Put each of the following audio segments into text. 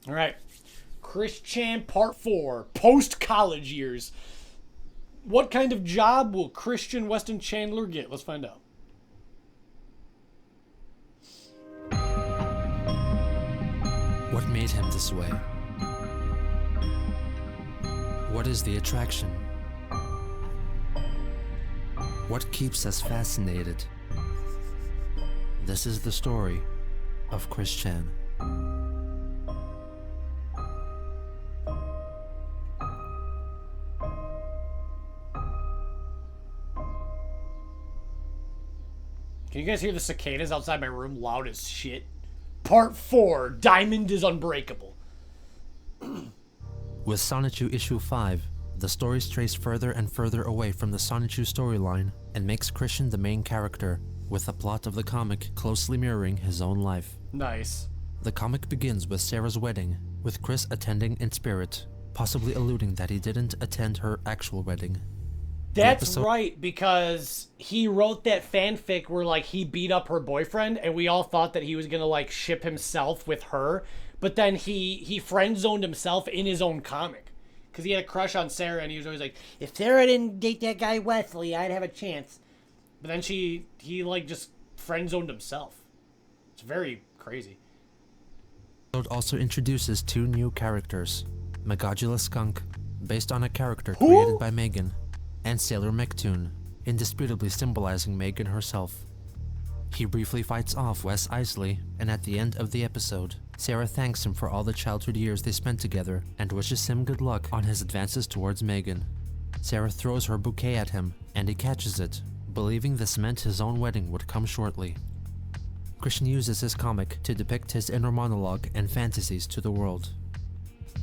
All right. Chris Chan Part 4, post-college years. What kind of job will Christian Weston Chandler get? Let's find out. What made him this way? What is the attraction? What keeps us fascinated? This is the story of Chris Chan. Can you guys hear the cicadas outside my room loud as shit? Part 4, Diamond is Unbreakable. With Sonichu Issue 5, the story strays further and further away from the Sonichu storyline and makes Christian the main character, with the plot of the comic closely mirroring his own life. Nice. The comic begins with Sarah's wedding, with Chris attending in spirit, possibly alluding that he didn't attend her actual wedding. That's right, because he wrote that fanfic where, like, he beat up her boyfriend, and we all thought that he was gonna, like, ship himself with her, but then he friend-zoned himself in his own comic. Because he had a crush on Sarah, and he was always like, if Sarah didn't date that guy Wesley, I'd have a chance. But then he, like, just friend-zoned himself. It's very crazy. The episode also introduces two new characters, Megadula Skunk, based on a character created by Megan, and Sailor Mechtoon, indisputably symbolizing Megan herself. He briefly fights off Wes Isley, and at the end of the episode, Sarah thanks him for all the childhood years they spent together and wishes him good luck on his advances towards Megan. Sarah throws her bouquet at him, and he catches it, believing this meant his own wedding would come shortly. Christian uses his comic to depict his inner monologue and fantasies to the world.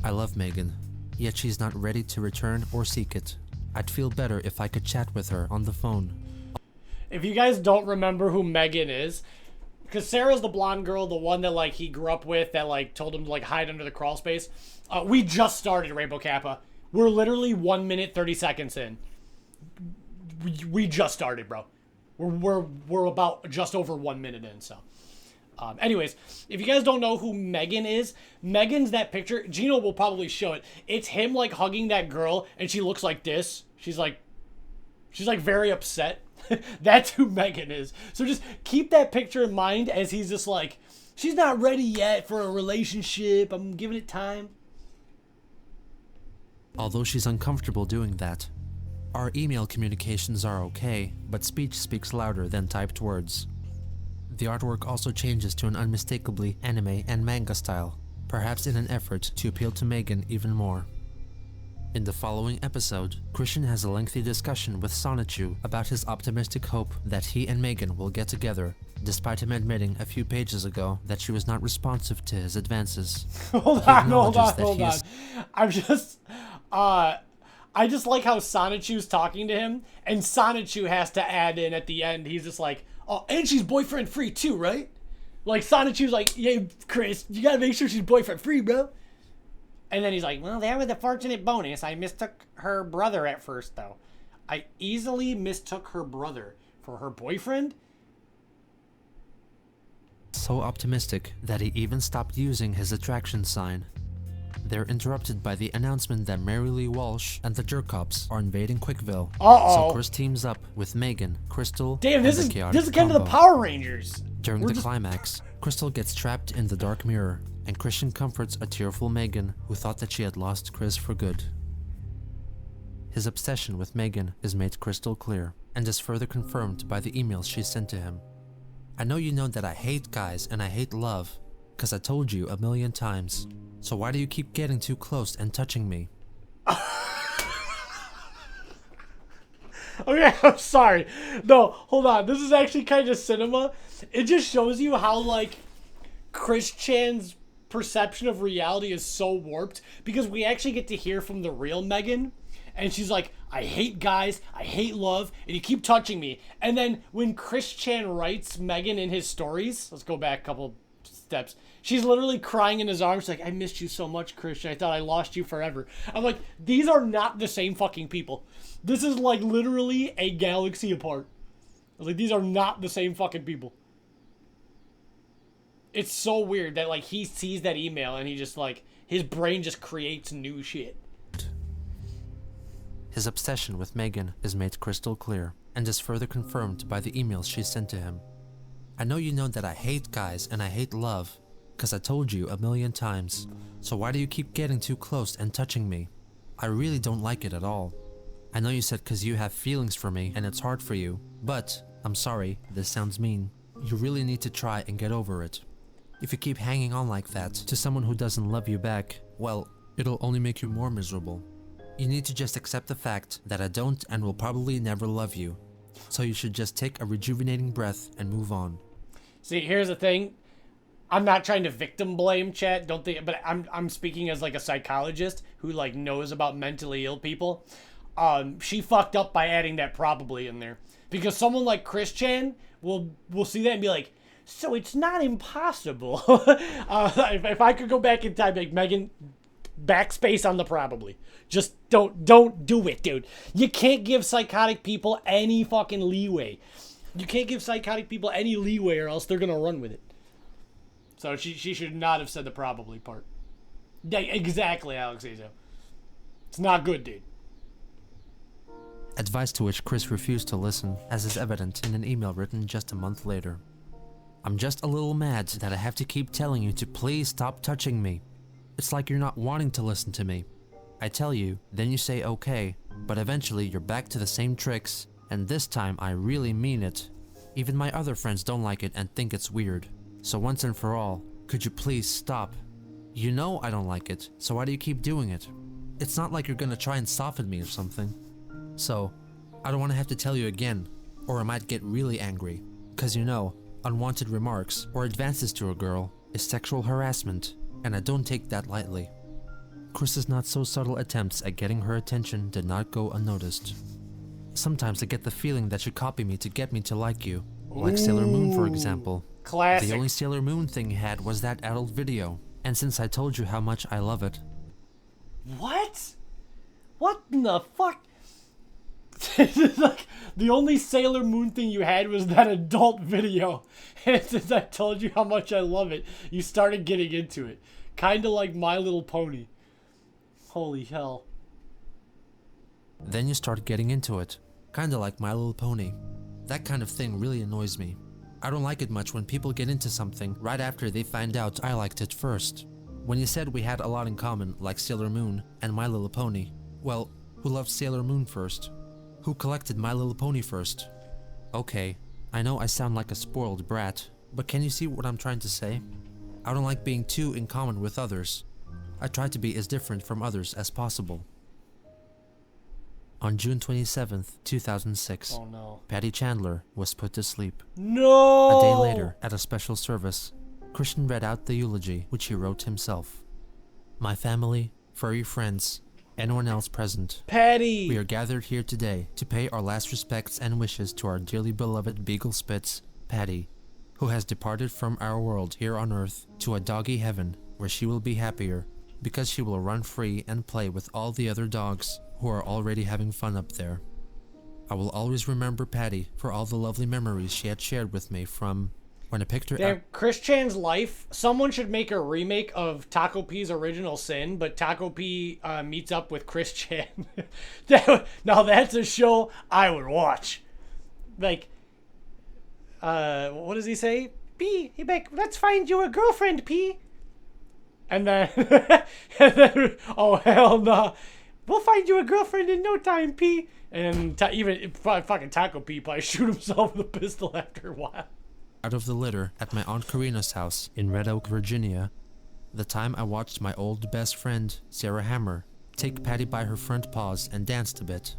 I love Megan, yet she's not ready to return or seek it. I'd feel better if I could chat with her on the phone. If you guys don't remember who Megan is, because Sarah's the blonde girl, the one that, like, he grew up with that, like, told him to, like, hide under the crawl space. We just started Rainbow Kappa. We're literally 1 minute, 30 seconds in. We just started, bro. We're about just over 1 minute in, so. Anyways, if you guys don't know who Megan is, Megan's that picture. Gino will probably show it. It's him, like, hugging that girl, and she looks like this. She's like very upset. That's who Megan is. So just keep that picture in mind as he's just like, she's not ready yet for a relationship. I'm giving it time. Although she's uncomfortable doing that. Our email communications are okay, but speech speaks louder than typed words. The artwork also changes to an unmistakably anime and manga style, perhaps in an effort to appeal to Megan even more. In the following episode, Christian has a lengthy discussion with Sonichu about his optimistic hope that he and Megan will get together, despite him admitting a few pages ago that she was not responsive to his advances. Hold on. I just like how Sonichu's talking to him, and Sonichu has to add in at the end, he's just like, oh, and she's boyfriend free too, right? Like, Sonichu's like, yeah, Chris, you gotta make sure she's boyfriend free, bro. And then he's like, well, that was a fortunate bonus. I mistook her brother at first, though. I easily mistook her brother for her boyfriend? So optimistic that he even stopped using his attraction sign. They're interrupted by the announcement that Mary Lee Walsh and the Jerkops are invading Quickville. Uh-oh. So Chris teams up with Megan, Crystal, damn, this and is the Chaotic kind of the Combo. Power Rangers. During the climax, Crystal gets trapped in the dark mirror, and Christian comforts a tearful Megan who thought that she had lost Chris for good. His obsession with Megan is made crystal clear, and is further confirmed by the emails she sent to him. I know you know that I hate guys and I hate love, cause I told you a million times. So why do you keep getting too close and touching me? Okay, I'm sorry. No, hold on. This is actually kind of cinema. It just shows you how, like, Chris Chan's perception of reality is so warped, because we actually get to hear from the real Megan, and she's like, I hate guys, I hate love, and you keep touching me. And then when Chris Chan writes Megan in his stories, let's go back a couple steps, she's literally crying in his arms like, I missed you so much, Christian. I thought I lost you forever. I'm like, these are not the same fucking people. This is like literally a galaxy apart. I was like, these are not the same fucking people. It's so weird that like he sees that email and he just like his brain just creates new shit. His obsession with Megan is made crystal clear and is further confirmed by the emails she sent to him. I know you know that I hate guys and I hate love, cause I told you a million times. So why do you keep getting too close and touching me? I really don't like it at all. I know you said cause you have feelings for me and it's hard for you, but I'm sorry, this sounds mean. You really need to try and get over it. If you keep hanging on like that to someone who doesn't love you back, well, it'll only make you more miserable. You need to just accept the fact that I don't and will probably never love you. So you should just take a rejuvenating breath and move on. See, here's the thing. I'm not trying to victim blame, chat. Don't think, but I'm speaking as like a psychologist who like knows about mentally ill people. She fucked up by adding that probably in there because someone like Chris Chan will see that and be like, so it's not impossible. If I could go back in time, like Megan, backspace on the probably. Just don't do it, dude. You can't give psychotic people any fucking leeway. You can't give psychotic people any leeway or else they're gonna run with it. So she should not have said the probably part. Yeah, exactly, Alex Azo. It's not good, dude. Advice to which Chris refused to listen, as is evident in an email written just a month later. I'm just a little mad that I have to keep telling you to please stop touching me. It's like you're not wanting to listen to me. I tell you, then you say okay, but eventually you're back to the same tricks, and this time I really mean it. Even my other friends don't like it and think it's weird. So once and for all, could you please stop? You know I don't like it, so why do you keep doing it? It's not like you're gonna try and soften me or something. So, I don't want to have to tell you again, or I might get really angry. Cause you know, unwanted remarks or advances to a girl is sexual harassment, and I don't take that lightly. Chris's not so subtle attempts at getting her attention did not go unnoticed. Sometimes I get the feeling that you copy me to get me to like you, like Sailor Moon for example. Classic. The only Sailor Moon thing you had was that adult video, and since I told you how much I love it. What? What in the fuck? Like, the only Sailor Moon thing you had was that adult video. And since I told you how much I love it, you started getting into it. Kinda like My Little Pony. Holy hell. Then you start getting into it, kinda like My Little Pony. That kind of thing really annoys me. I don't like it much when people get into something right after they find out I liked it first. When you said we had a lot in common, like Sailor Moon and My Little Pony, well, who loved Sailor Moon first? Who collected My Little Pony first? Okay, I know I sound like a spoiled brat, but can you see what I'm trying to say? I don't like being too in common with others. I try to be as different from others as possible. On June 27th, 2006, Oh no. Patty Chandler was put to sleep. No! A day later, at a special service, Christian read out the eulogy which he wrote himself. My family, furry friends, anyone else present, Patty! we are gathered here today to pay our last respects and wishes to our dearly beloved Beagle Spitz, Patty, who has departed from our world here on Earth to a doggy heaven where she will be happier because she will run free and play with all the other dogs who are already having fun up there. I will always remember Patty for all the lovely memories she had shared with me from when I picked her Damn, up. Chris Chan's life. Someone should make a remake of Taco P's Original Sin, but Taco P meets up with Chris Chan. Now that's a show I would watch. Like, what does he say? P, he like, let's find you a girlfriend, P. And then, oh hell no, we'll find you a girlfriend in no time, P. And even fucking Taco P probably shoot himself with a pistol after a while. Out of the litter at my Aunt Karina's house in Red Oak, Virginia, the time I watched my old best friend, Sarah Hammer, take Patty by her front paws and danced a bit.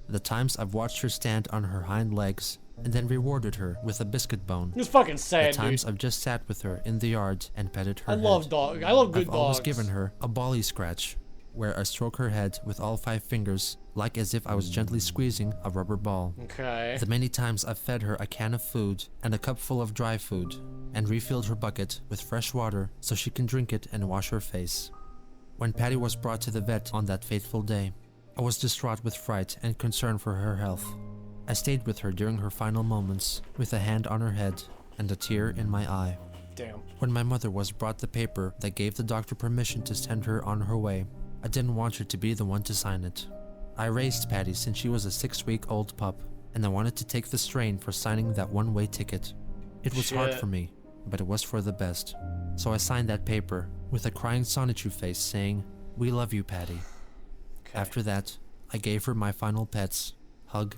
The times I've watched her stand on her hind legs and then rewarded her with a biscuit bone. It's fucking sad, The times dude. I've just sat with her in the yard and petted her I head. love dog. I love good I've dogs. always given her a bally scratch, where I stroke her head with all 5 fingers, like as if I was gently squeezing a rubber ball. Okay. The many times I've fed her a can of food and a cup full of dry food, and refilled her bucket with fresh water so she can drink it and wash her face. When Patty was brought to the vet on that fateful day, I was distraught with fright and concern for her health. I stayed with her during her final moments, with a hand on her head and a tear in my eye. Damn. When my mother was brought the paper that gave the doctor permission to send her on her way, I didn't want her to be the one to sign it. I raised Patty since she was a 6-week-old pup, and I wanted to take the strain for signing that one-way ticket. It was hard Shit. for me, but it was for the best. So I signed that paper with a crying Sonichu face saying, "We love you, Patty." Okay. After that, I gave her my final pets: hug,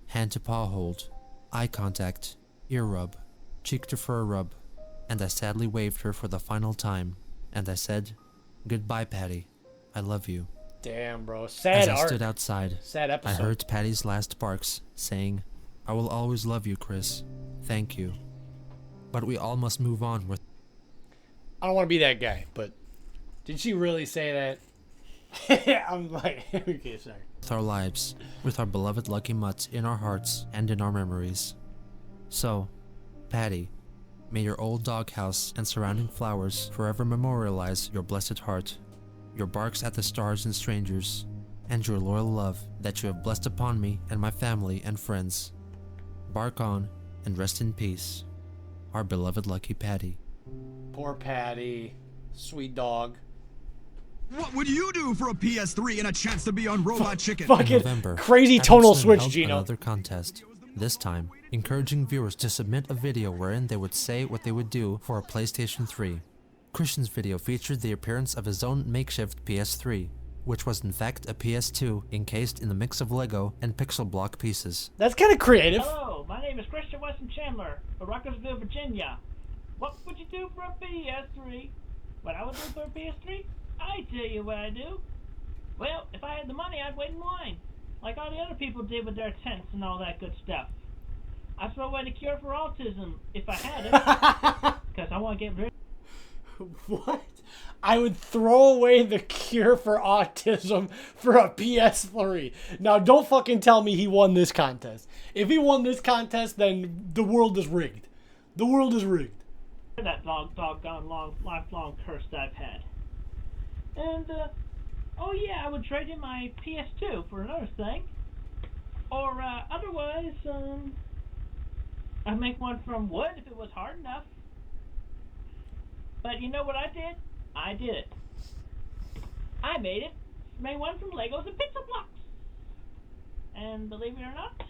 hand to paw hold, eye contact, ear rub, cheek to fur rub, and I sadly waved her for the final time, and I said, "Goodbye, Patty. I love you." Damn, bro. As Sad I art. stood outside, Sad I episode. heard Patty's last barks, saying, "I will always love you, Chris. Thank you. But we all must move on with I don't want to be that guy, but did she really say that? I'm like, okay, sorry. our lives, with our beloved Lucky Mutt in our hearts and in our memories. So, Patty, may your old doghouse and surrounding flowers forever memorialize your blessed heart, your barks at the stars and strangers, and your loyal love that you have blessed upon me and my family and friends. Bark on and rest in peace, our beloved Lucky Patty. Poor Patty. Sweet dog. What would you do for a PS3 and a chance to be on Robot Chicken? In Fucking November, crazy Adam tonal Slim switch, held Gino. another contest. This time, encouraging viewers to submit a video wherein they would say what they would do for a PlayStation 3. Christian's video featured the appearance of his own makeshift PS3, which was in fact a PS2 encased in a mix of Lego and pixel block pieces. That's kind of creative. Hello, my name is Christian Weston Chandler of Ruckersville, Virginia. What would you do for a PS3? What I would do for a PS3? I tell you what I do. Well, if I had the money, I'd wait in line, like all the other people did with their tents and all that good stuff. I'd throw away the cure for autism if I had it, because I want to get rid. What? I would throw away the cure for autism for a PS3. Now, don't fucking tell me he won this contest. If he won this contest, then the world is rigged. The world is rigged. That doggone lifelong curse that I've had. And, oh yeah, I would trade in my PS2 for another thing. Or, otherwise, I'd make one from wood if it was hard enough. But you know what I did? I did it. I made it. Made one from Legos and pixel blocks. And believe it or not,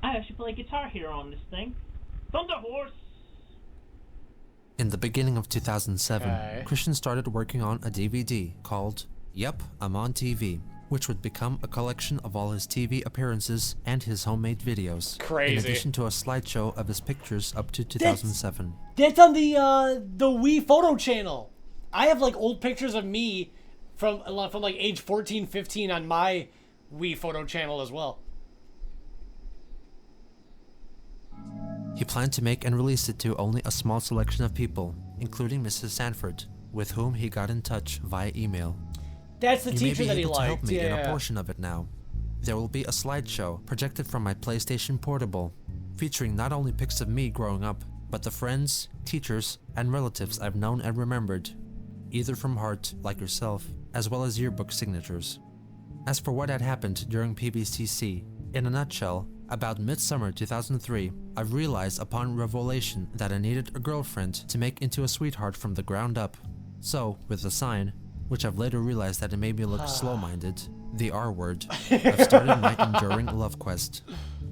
I actually play Guitar Hero on this thing. Thunder Horse! In the beginning of 2007, Okay. Christian started working on a DVD called Yup, I'm on TV, which would become a collection of all his TV appearances and his homemade videos. Crazy. In addition to a slideshow of his pictures up to 2007. That's on the Wii photo channel. I have like old pictures of me from like age 14, 15 on my Wii photo channel as well. He planned to make and release it to only a small selection of people, including Mrs. Sanford, with whom he got in touch via email. That's the You may teacher be that he able to help liked. me in a Yeah. portion of it now. There will be a slideshow projected from my PlayStation Portable, featuring not only pics of me growing up, but the friends, teachers, and relatives I've known and remembered, either from heart, like yourself, as well as yearbook signatures. As for what had happened during PBCC, in a nutshell, about midsummer 2003, I realized upon revelation that I needed a girlfriend to make into a sweetheart from the ground up. So, with the sign, which I've later realized that it made me look slow-minded, the R word, I've started my enduring love quest.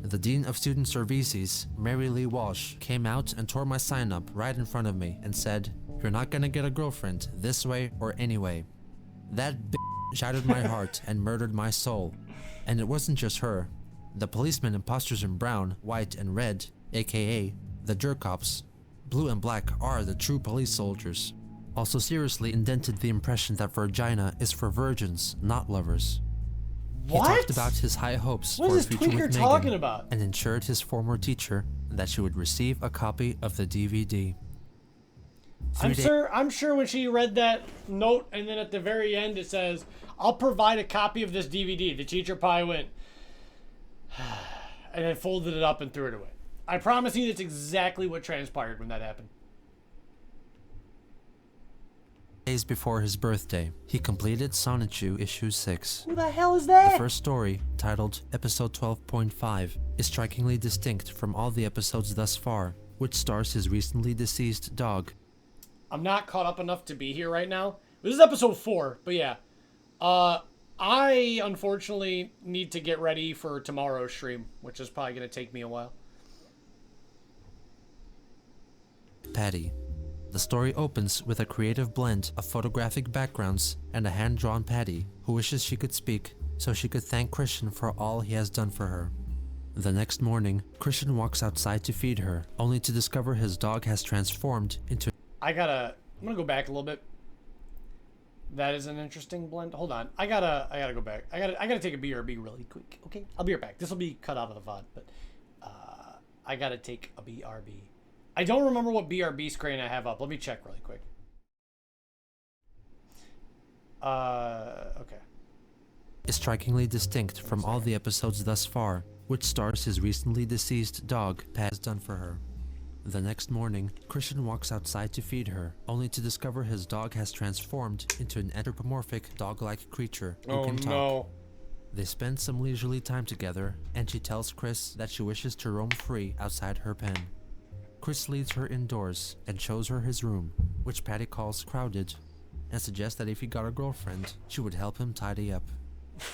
The Dean of Student Services, Mary Lee Walsh, came out and tore my sign up right in front of me and said, "You're not gonna get a girlfriend this way or anyway." That shattered my heart and murdered my soul. And it wasn't just her. The policemen imposters in brown, white, and red, aka the jerk-cops, blue and black are the true police soldiers, also seriously indented the impression that Virginia is for virgins, not lovers. He What? talked about his high hopes What for a is this future tweaker with talking Megan about? and ensured his former teacher that she would receive a copy of the DVD. I'm sure when she read that note and then at the very end it says, "I'll provide a copy of this DVD." The teacher probably went and then folded it up and threw it away. I promise you that's exactly what transpired when that happened. Days before his birthday, he completed Sonichu issue 6. Who the hell is The that? first story, titled Episode 12.5, is strikingly distinct from all the episodes thus far, which stars his recently deceased dog. I'm not caught up enough to be here right now. This is episode 4, but yeah. I unfortunately need to get ready for tomorrow's stream, which is probably going to take me a while. Patty. The story opens with a creative blend of photographic backgrounds and a hand-drawn Patty who wishes she could speak so she could thank Christian for all he has done for her. The next morning, Christian walks outside to feed her, only to discover his dog has transformed into... I'm gonna go back a little bit. That is an interesting blend. Hold on. I gotta go back. I gotta take a BRB really quick. Okay? I'll be right back. This will be cut out of the VOD, but I gotta take a BRB. I don't remember what BRB screen I have up. Let me check really quick. Okay. Is strikingly distinct from all the episodes thus far, which stars his recently deceased dog, Pat, has done for her. The next morning, Christian walks outside to feed her, only to discover his dog has transformed into an anthropomorphic dog-like creature who can talk. No. They spend some leisurely time together, and she tells Chris that she wishes to roam free outside her pen. Chris leads her indoors and shows her his room, which Patty calls crowded, and suggests that if he got a girlfriend, she would help him tidy up.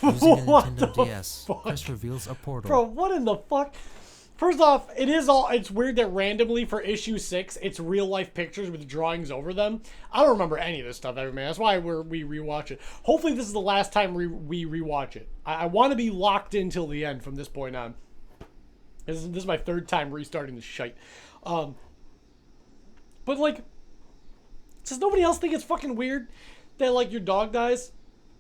Using a Nintendo DS, Chris reveals a portal. Bro, what in the fuck? First off, it's weird that randomly for issue 6, it's real life pictures with drawings over them. I don't remember any of this stuff ever, man. That's why we rewatch it. Hopefully this is the last time we rewatch it. I want to be locked in till the end from this point on. This is my 3rd time restarting this shite. But like, does nobody else think it's fucking weird that like your dog dies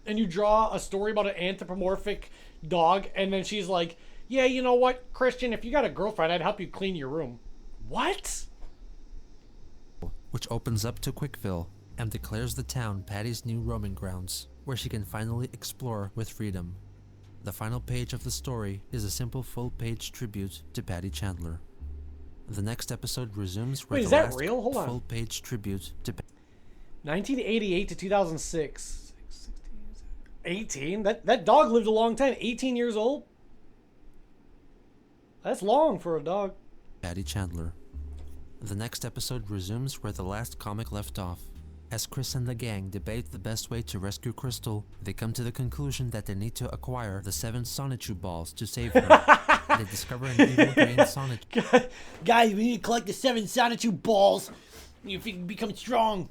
and you draw a story about an anthropomorphic dog and then she's like, yeah, you know what, Christian, if you got a girlfriend, I'd help you clean your room. What? Which opens up to Quickville and declares the town Patty's new roaming grounds, where she can finally explore with freedom. The final page of the story is a simple full-page tribute to Patty Chandler. The next episode resumes with Wait, is the that last real? Hold on. full-page tribute to 1988 to 2006. 18? That dog lived a long time. 18 years old? That's long for a dog. Patty Chandler. The next episode resumes where the last comic left off. As Chris and the gang debate the best way to rescue Crystal, they come to the conclusion that they need to acquire the 7 Sonichu balls to save her. They discover an evil green Sonichu. Guys, we need to collect the 7 Sonichu balls. You can become strong.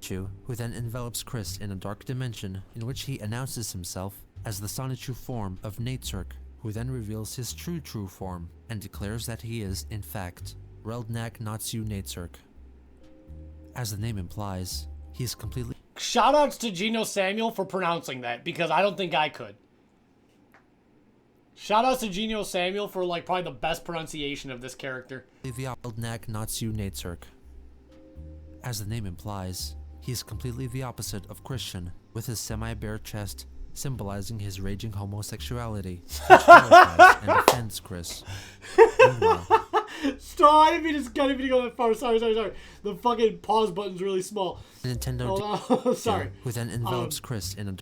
Who then envelops Chris in a dark dimension in which he announces himself as the Sonichu form of Natesurk, who then reveals his true form and declares that he is, in fact, Reldnak Natsu Natesurk. As the name implies, he is completely... Shoutouts to Geno Samuel for pronouncing that, because I don't think I could. Shoutouts to Geno Samuel for like probably the best pronunciation of this character. The Reldnak Natsu Natesurk. As the name implies, he is completely the opposite of Christian, with his semi-bare chest symbolizing his raging homosexuality, which terrifies and offends Chris. Meanwhile, Stop, I didn't mean to go that far. Sorry. The fucking pause button's really small. Nintendo Sorry. who then envelops Chris in a...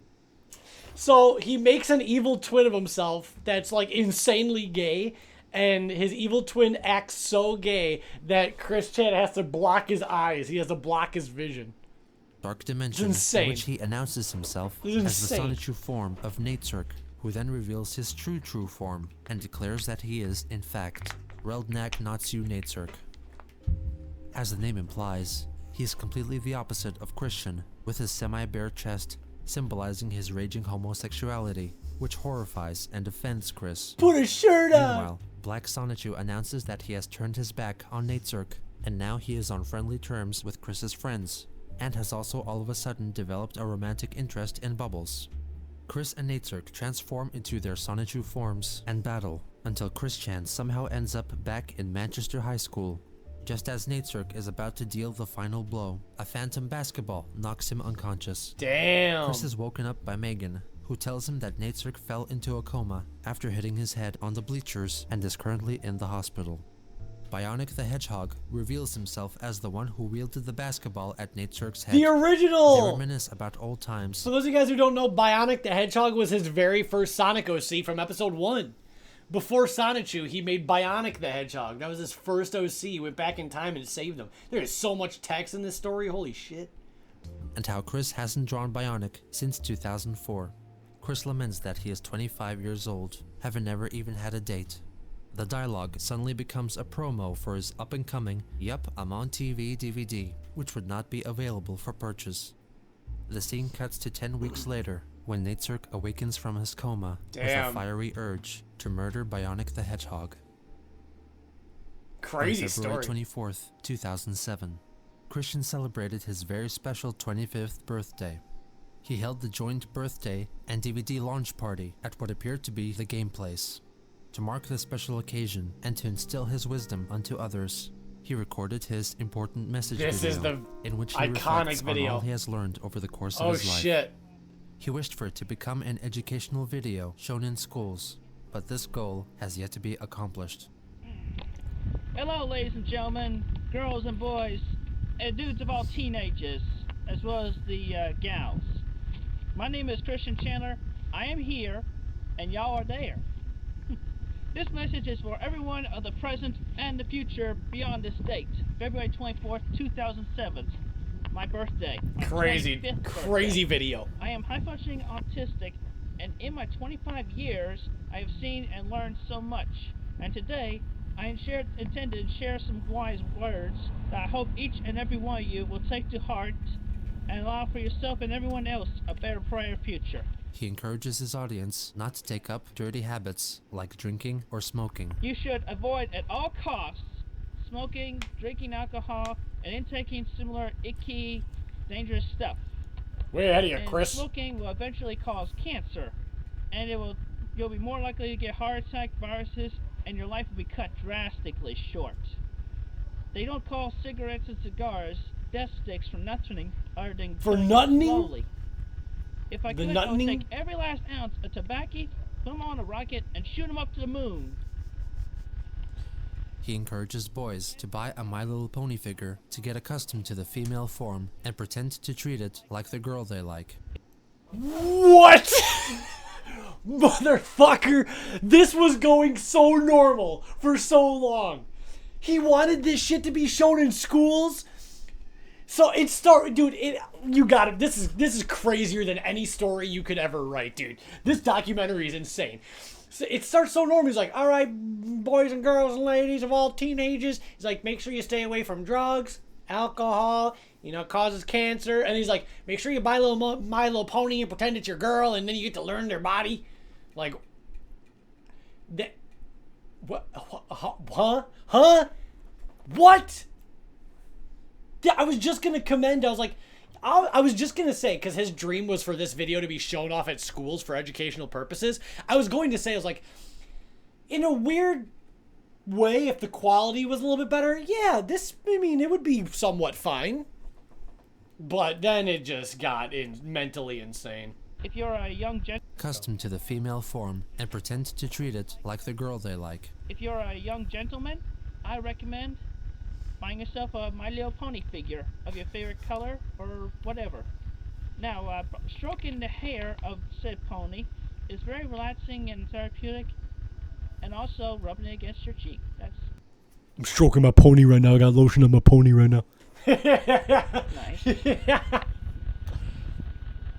So he makes an evil twin of himself that's like insanely gay, and his evil twin acts so gay that Chris Chan has to block his eyes. He has to block his vision. dark dimension insane. in which he announces himself This as is the insane. Sonichu form of Natesurk, who then reveals his true form and declares that he is, in fact, Reldnak Natsu Natesurk. As the name implies, he is completely the opposite of Christian, with his semi-bare chest symbolizing his raging homosexuality, which horrifies and offends Chris. Put a shirt on! Meanwhile, Black Sonichu announces that he has turned his back on Natesurk, and now he is on friendly terms with Chris's friends, and has also all of a sudden developed a romantic interest in Bubbles. Chris and Natesurk transform into their Sonichu forms and battle, until Chris Chan somehow ends up back in Manchester High School. Just as Natesurk is about to deal the final blow, a phantom basketball knocks him unconscious. Damn. Chris is woken up by Megan, who tells him that Natesurk fell into a coma after hitting his head on the bleachers and is currently in the hospital. Bionic the Hedgehog reveals himself as the one who wielded the basketball at Natesurk's head. The They original! reminisce about old times. For those of you guys who don't know, Bionic the Hedgehog was his very first Sonic OC from episode 1. Before Sonichu, he made Bionic the Hedgehog. That was his first OC. He went back in time and saved him. There is so much text in this story. Holy shit. And how Chris hasn't drawn Bionic since 2004. Chris laments that he is 25 years old, having never even had a date. The dialogue suddenly becomes a promo for his up-and-coming Yup, I'm on TV DVD, which would not be available for purchase. The scene cuts to 10 weeks later, when Natsirk awakens from his coma with a fiery urge to murder Bionic the Hedgehog. Crazy On February story. 24th, 2007, Christian celebrated his very special 25th birthday. He held the joint birthday and DVD launch party at what appeared to be the game place. To mark this special occasion and to instill his wisdom unto others, he recorded his important message This video is the in which he iconic reflects video. on all he has learned over the course of Oh his life. shit. He wished for it to become an educational video shown in schools, but this goal has yet to be accomplished. Hello, ladies and gentlemen, girls and boys, and dudes of all teenagers, as well as the gals. My name is Christian Chandler. I am here, and y'all are there. This message is for everyone of the present and the future beyond this date, February 24th, 2007, my birthday. My Crazy, 25th crazy birthday. video. I am high-functioning autistic, and in my 25 years, I have seen and learned so much. And today, I intended to share some wise words that I hope each and every one of you will take to heart and allow for yourself and everyone else a better, brighter future. He encourages his audience not to take up dirty habits like drinking or smoking. You should avoid at all costs smoking, drinking alcohol, and intaking similar icky, dangerous stuff. Way ahead of you, And Chris. smoking will eventually cause cancer, and you'll be more likely to get heart attack, viruses, and your life will be cut drastically short. They don't call cigarettes and cigars death sticks for nothing other than For killing nothing? slowly. If I The could, I would nothing? take every last ounce of tobacco, put them on a rocket, and shoot them up to the moon. He encourages boys to buy a My Little Pony figure to get accustomed to the female form and pretend to treat it like the girl they like. What? Motherfucker, this was going so normal for so long. He wanted this shit to be shown in schools. So it started, dude. You got it. This is crazier than any story you could ever write, dude. This documentary is insane. So it starts so normal. He's like, all right, boys and girls and ladies of all teenagers. He's like, make sure you stay away from drugs, alcohol. You know, causes cancer. And he's like, make sure you buy My Little Pony and pretend it's your girl, and then you get to learn their body. Like, that. What? Huh? What? Yeah, I was just gonna commend. I was like, I was just gonna say, because his dream was for this video to be shown off at schools for educational purposes. I was going to say, I was like, in a weird way, if the quality was a little bit better, yeah, it would be somewhat fine. But then it just got mentally insane. If you're a young Accustomed to the female form and pretend to treat it like the girl they like. If you're a young gentleman, I recommend buying yourself a My Little Pony figure of your favorite color or whatever. Now, stroking the hair of said pony is very relaxing and therapeutic, and also rubbing it against your cheek. I'm stroking my pony right now. I got lotion on my pony right now. Nice.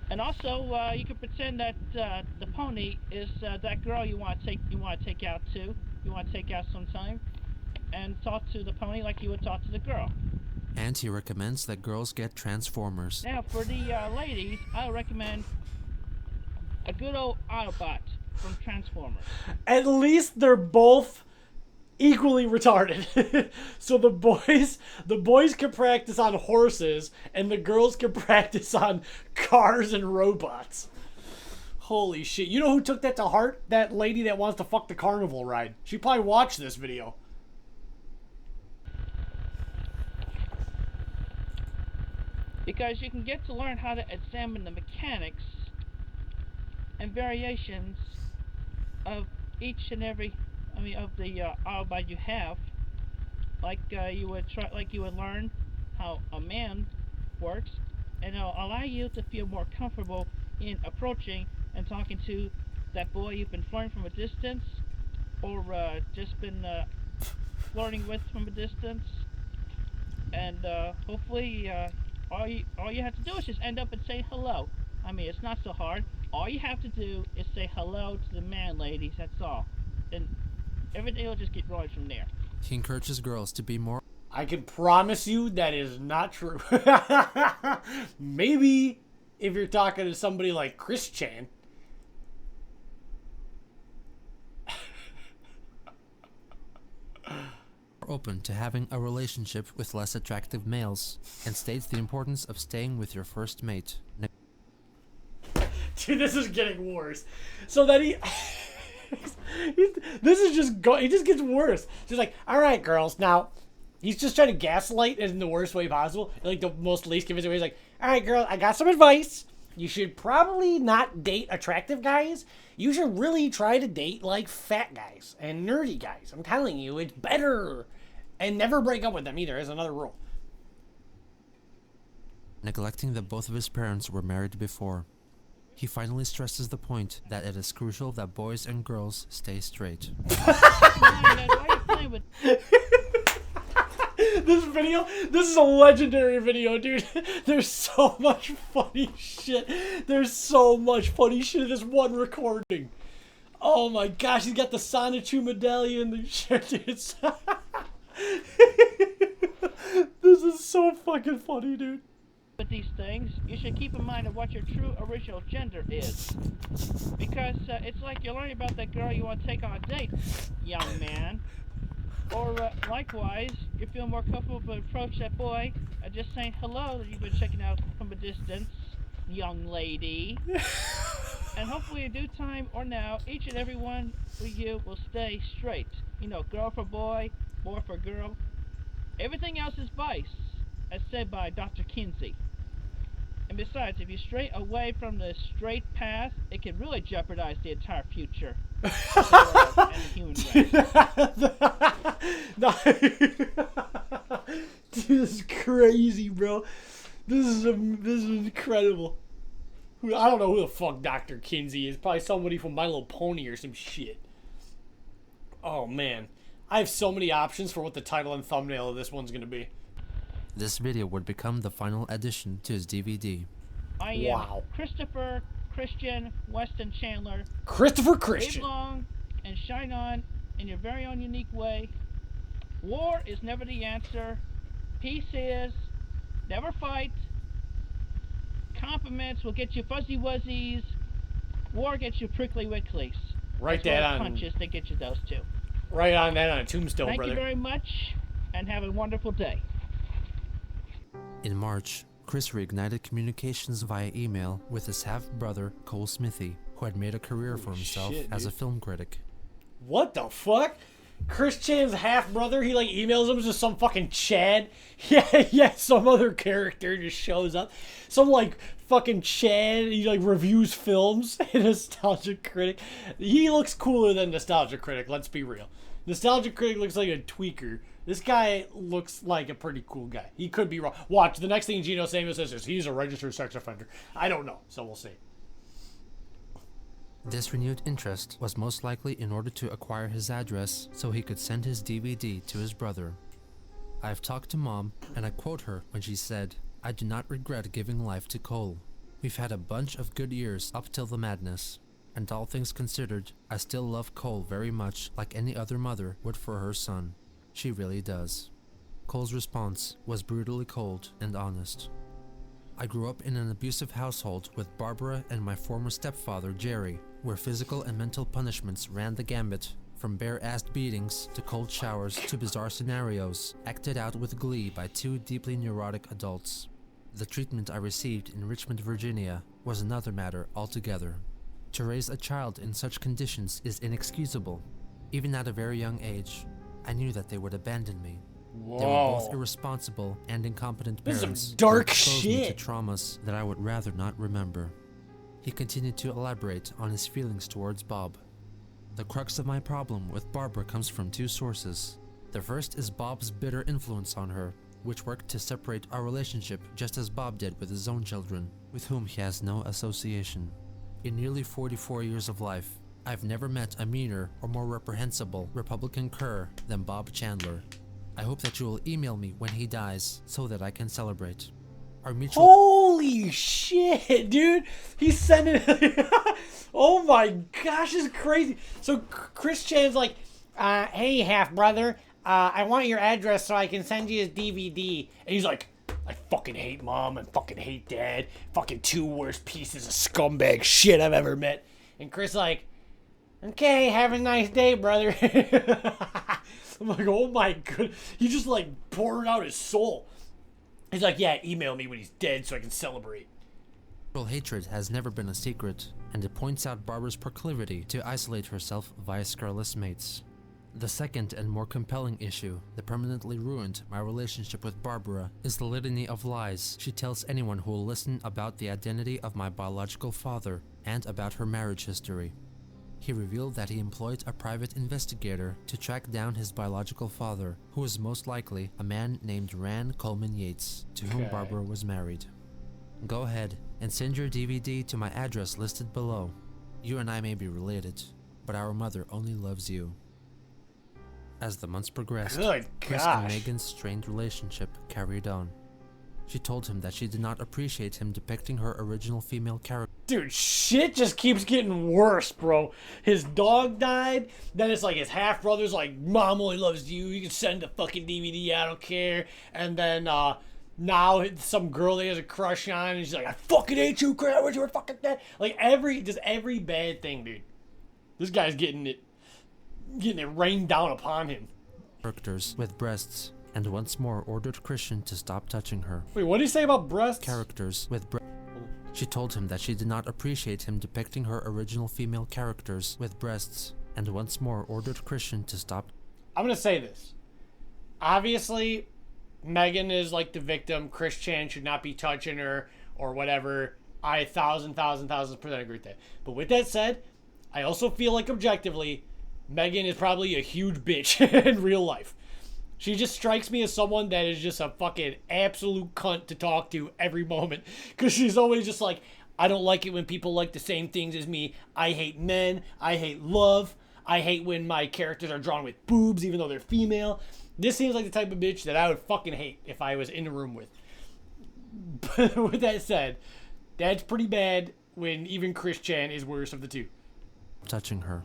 And also, you can pretend that the pony is that girl you want to take out to. You want to take out sometime, and talk to the pony like you would talk to the girl. And he recommends that girls get Transformers. Now, for the ladies, I recommend a good old Autobot from Transformers. At least they're both equally retarded. So the boys can practice on horses, and the girls can practice on cars and robots. Holy shit. You know who took that to heart? That lady that wants to fuck the carnival ride. She probably watched this video. Because you can get to learn how to examine the mechanics and variations of each and every, of the Autobot you have. Like you would learn how a man works, and it'll allow you to feel more comfortable in approaching and talking to that boy you've been flirting from a distance, or just been flirting with from a distance. And hopefully, all you have to do is just end up and say hello. I mean, it's not so hard. All you have to do is say hello to the man, ladies. That's all. And everything will just get rolling from there. He encourages girls to be more I can promise you that is not true. Maybe if you're talking to somebody like Chris Chan. open to having a relationship with less attractive males, and states the importance of staying with your first mate. Dude, this is getting worse. So that this is just it just gets worse. She's like, all right, girls, now he's just trying to gaslight in the worst way possible, like the most least convincing way. He's like, all right, girl, I got some advice. You should probably not date attractive guys. You should really try to date like fat guys and nerdy guys. I'm telling you, it's better. And never break up with them either, as another rule. Neglecting that both of his parents were married before. He finally stresses the point that it is crucial that boys and girls stay straight. Why are you playing with This is a legendary video, dude. There's so much funny shit. There's so much funny shit in this one recording. Oh my gosh, he's got the Sonichu medallion and shit, dude. This is so fucking funny, dude. these things? You should keep in mind of what your true original gender is. Because it's like you're learning about that girl you want to take on a date, young man. Or likewise, you feel more comfortable to approach that boy just saying hello that you've been checking out from a distance, young lady. And hopefully in due time or now, each and every one of you will stay straight. You know, girl for boy, boy for girl. Everything else is vice, as said by Dr. Kinsey. And besides, if you stray away from the straight path, it can really jeopardize the entire future of the world and the human race. Dude, this is crazy, bro. This is incredible. I don't know who the fuck Dr. Kinsey is. Probably somebody from My Little Pony or some shit. Oh, man. I have so many options for what the title and thumbnail of this one's going to be. This video would become the final addition to his DVD. I am Wow. Christopher Christian Weston Chandler. Christopher Live Christian. long and shine on in your very own unique way. War is never the answer. Peace is. Never fight. Compliments will get you fuzzy wuzzies. War gets you prickly wicklies. Write As well that as on. punches that get you those two. Write on that on a tombstone, Thank brother. you very much, and have a wonderful day. In March, Chris reignited communications via email with his half-brother, Cole Smithy, who had made a career for himself shit, as a dude. film critic. What the fuck? Chris Chan's half brother, he like emails him to some fucking Chad. Yeah, some other character just shows up. Some like fucking Chad, he like reviews films. Nostalgia Critic. He looks cooler than Nostalgia Critic, let's be real. Nostalgia Critic looks like a tweaker. This guy looks like a pretty cool guy. He could be wrong. Watch, the next thing Gino Samuel says is he's a registered sex offender. I don't know, so we'll see. This renewed interest was most likely in order to acquire his address so he could send his DVD to his brother. I've talked to Mom, and I quote her when she said, "I do not regret giving life to Cole. We've had a bunch of good years up till the madness, and all things considered, I still love Cole very much like any other mother would for her son. She really does." Cole's response was brutally cold and honest. I grew up in an abusive household with Barbara and my former stepfather, Jerry, where physical and mental punishments ran the gambit, from bare-assed beatings to cold showers to bizarre scenarios, acted out with glee by two deeply neurotic adults. The treatment I received in Richmond, Virginia, was another matter altogether. To raise a child in such conditions is inexcusable. Even at a very young age, I knew that they would abandon me. They were both Whoa. irresponsible and incompetent This is some parents dark who exposed me shit. to traumas that I would rather not remember. He continued to elaborate on his feelings towards Bob. The crux of my problem with Barbara comes from two sources. The first is Bob's bitter influence on her, which worked to separate our relationship just as Bob did with his own children, with whom he has no association. In nearly 44 years of life, I've never met a meaner or more reprehensible Republican cur than Bob Chandler. I hope that you will email me when he dies so that I can celebrate. Our mutual Holy shit, dude! He's sending. Oh my gosh, this is crazy. So Chris Chan's like, hey, half brother, I want your address so I can send you his DVD. And he's like, I fucking hate mom and fucking hate dad. Fucking two worst pieces of scumbag shit I've ever met. And Chris like, okay, have a nice day, brother. I'm like, oh my god. He just like poured out his soul. He's like, yeah, email me when he's dead so I can celebrate. hatred has never been a secret, and it points out Barbara's proclivity to isolate herself via Scarless mates. The second and more compelling issue that permanently ruined my relationship with Barbara is the litany of lies she tells anyone who will listen about the identity of my biological father and about her marriage history. He revealed that he employed a private investigator to track down his biological father, who was most likely a man named Rand Coleman Yates, to whom Okay. Barbara was married. Go ahead and send your DVD to my address listed below. You and I may be related, but our mother only loves you. As the months progressed, Good Chris and gosh. Megan's strained relationship carried on. She told him that she did not appreciate him depicting her original female character. Dude, shit just keeps getting worse, bro. His dog died. Then it's like his half brother's like, Mom only loves you. You can send the fucking DVD. I don't care. And then now it's some girl that he has a crush on, and she's like, I fucking hate you, Chris. I wish you were fucking dead. Like every bad thing, dude. This guy's getting it rained down upon him. Characters with breasts, and once more ordered Christian to stop touching her. Wait, what did he say about breasts? Characters with breasts. She told him that she did not appreciate him depicting her original female characters with breasts, and once more ordered Christian to stop. I'm gonna say this. Obviously, Megan is like the victim. Chris Chan should not be touching her or whatever. I 1,000% agree with that. But with that said, I also feel like objectively, Megan is probably a huge bitch in real life. She just strikes me as someone that is just a fucking absolute cunt to talk to every moment. Because she's always just like, I don't like it when people like the same things as me. I hate men. I hate love. I hate when my characters are drawn with boobs even though they're female. This seems like the type of bitch that I would fucking hate if I was in a room with. But with that said, that's pretty bad when even Chris Chan is worse of the two. Touching her.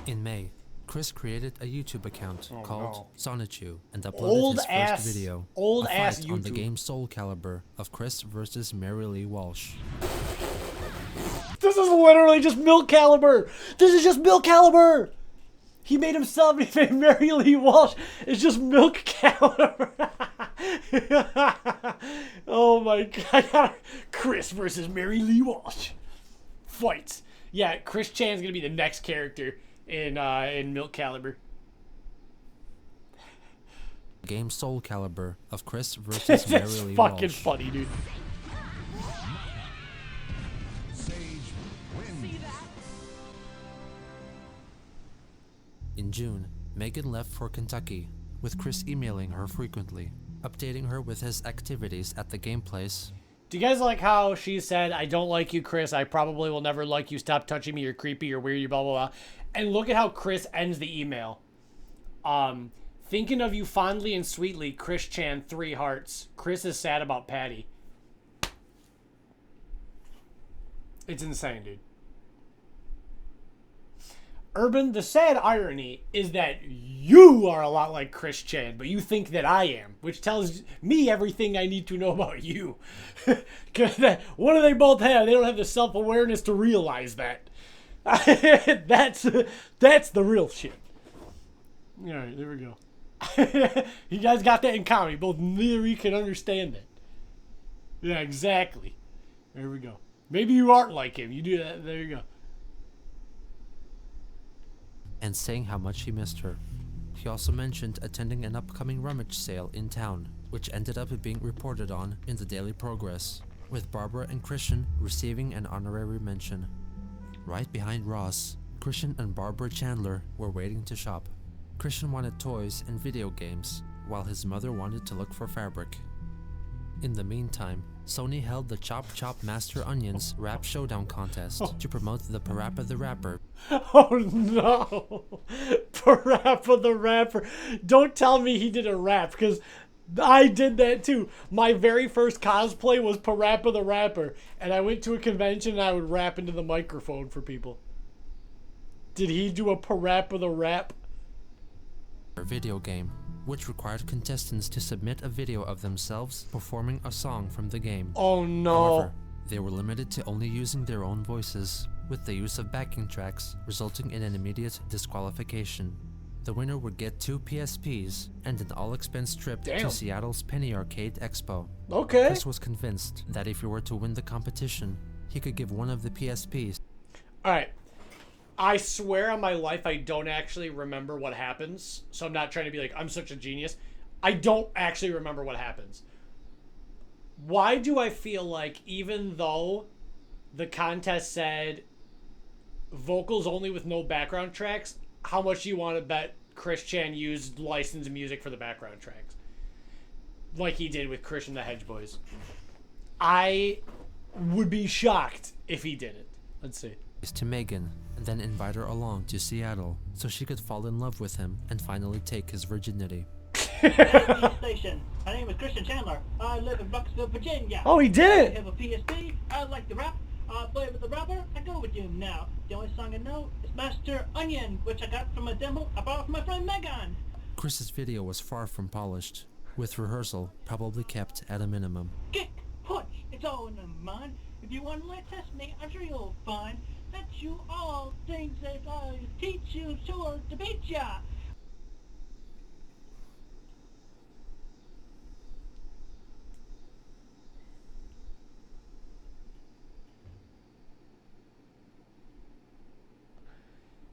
In May, Chris created a YouTube account called Sonichu and uploaded his first video, old a ass fight on the YouTube. game Soul Calibur of Chris versus Mary Lee Walsh. This is literally just Milk Caliber. This is just Milk Caliber. He made himself. He made Mary Lee Walsh. It's just Milk Caliber. Oh my god. Chris versus Mary Lee Walsh. Fights. Yeah, Chris Chan's gonna be the next character in Milk Caliber. Game Soul Calibur of Chris versus Mary That's Lee fucking Walsh. funny, dude. In June, Megan left for Kentucky, with Chris emailing her frequently, updating her with his activities at the game place. Do you guys like how she said, I don't like you, Chris. I probably will never like you. Stop touching me. You're creepy. You're weird. You're blah, blah, blah. And look at how Chris ends the email. Thinking of you fondly and sweetly, Chris Chan, 3 hearts. Chris is sad about Patty. It's insane, dude. Urban, the sad irony is that you are a lot like Chris Chan, but you think that I am, which tells me everything I need to know about you. Because what do they both have? They don't have the self-awareness to realize that. That's the real shit. All right, there we go. You guys got that in common. Both neither of you can understand that. Yeah, exactly. There we go. Maybe you aren't like him. You do that. There you go. And saying how much he missed her. He also mentioned attending an upcoming rummage sale in town, which ended up being reported on in the Daily Progress, with Barbara and Christian receiving an honorary mention. Right behind Ross, Christian and Barbara Chandler were waiting to shop. Christian wanted toys and video games, while his mother wanted to look for fabric. In the meantime, Sony held the Chop Chop Master Onions Rap Showdown contest to promote the Parappa the Rapper. Oh no! Parappa the Rapper. Don't tell me he did a rap, because I did that too. My very first cosplay was Parappa the Rapper, and I went to a convention and I would rap into the microphone for people. Did he do a Parappa the Rap? Video game, which required contestants to submit a video of themselves performing a song from the game. Oh no. However, they were limited to only using their own voices, with the use of backing tracks resulting in an immediate disqualification. The winner would get 2 PSPs and an all-expense trip Damn. to Seattle's Penny Arcade Expo. Okay. Chris was convinced that if he were to win the competition, he could give one of the PSPs. Alright. I swear on my life I don't actually remember what happens, so I'm not trying to be like, I'm such a genius. I don't actually remember what happens. Why do I feel like, even though the contest said vocals only with no background tracks, how much do you want to bet Chris Chan used licensed music for the background tracks? Like he did with Christian the Hedge Boys. I would be shocked if he did it. Let's see. To Megan, and then invite her along to Seattle so she could fall in love with him and finally take his virginity. Station. My name is Christian Chandler. I live in Bucksville, Virginia. Oh, he did I it! have a PSP. I like the rap. I play with the rapper. I go with you now. The only song I know is Master Onion, which I got from a demo I bought from my friend Megan. Chris's video was far from polished, with rehearsal probably kept at a minimum. Kick, punch, it's all in the mind. If you want to let test me, I'm sure you'll find that you all things that I teach you sure to beat ya.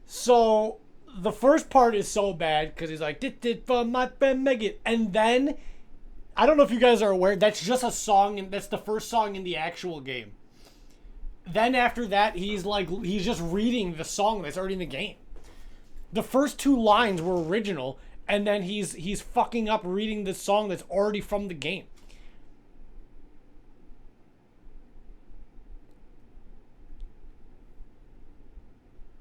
So, the first part is so bad, because he's like, "Did for my friend Megan," and then, I don't know if you guys are aware, that's just a song, and that's the first song in the actual game. Then after that, he's just reading the song that's already in the game. The first 2 lines were original, and then he's fucking up reading the song that's already from the game.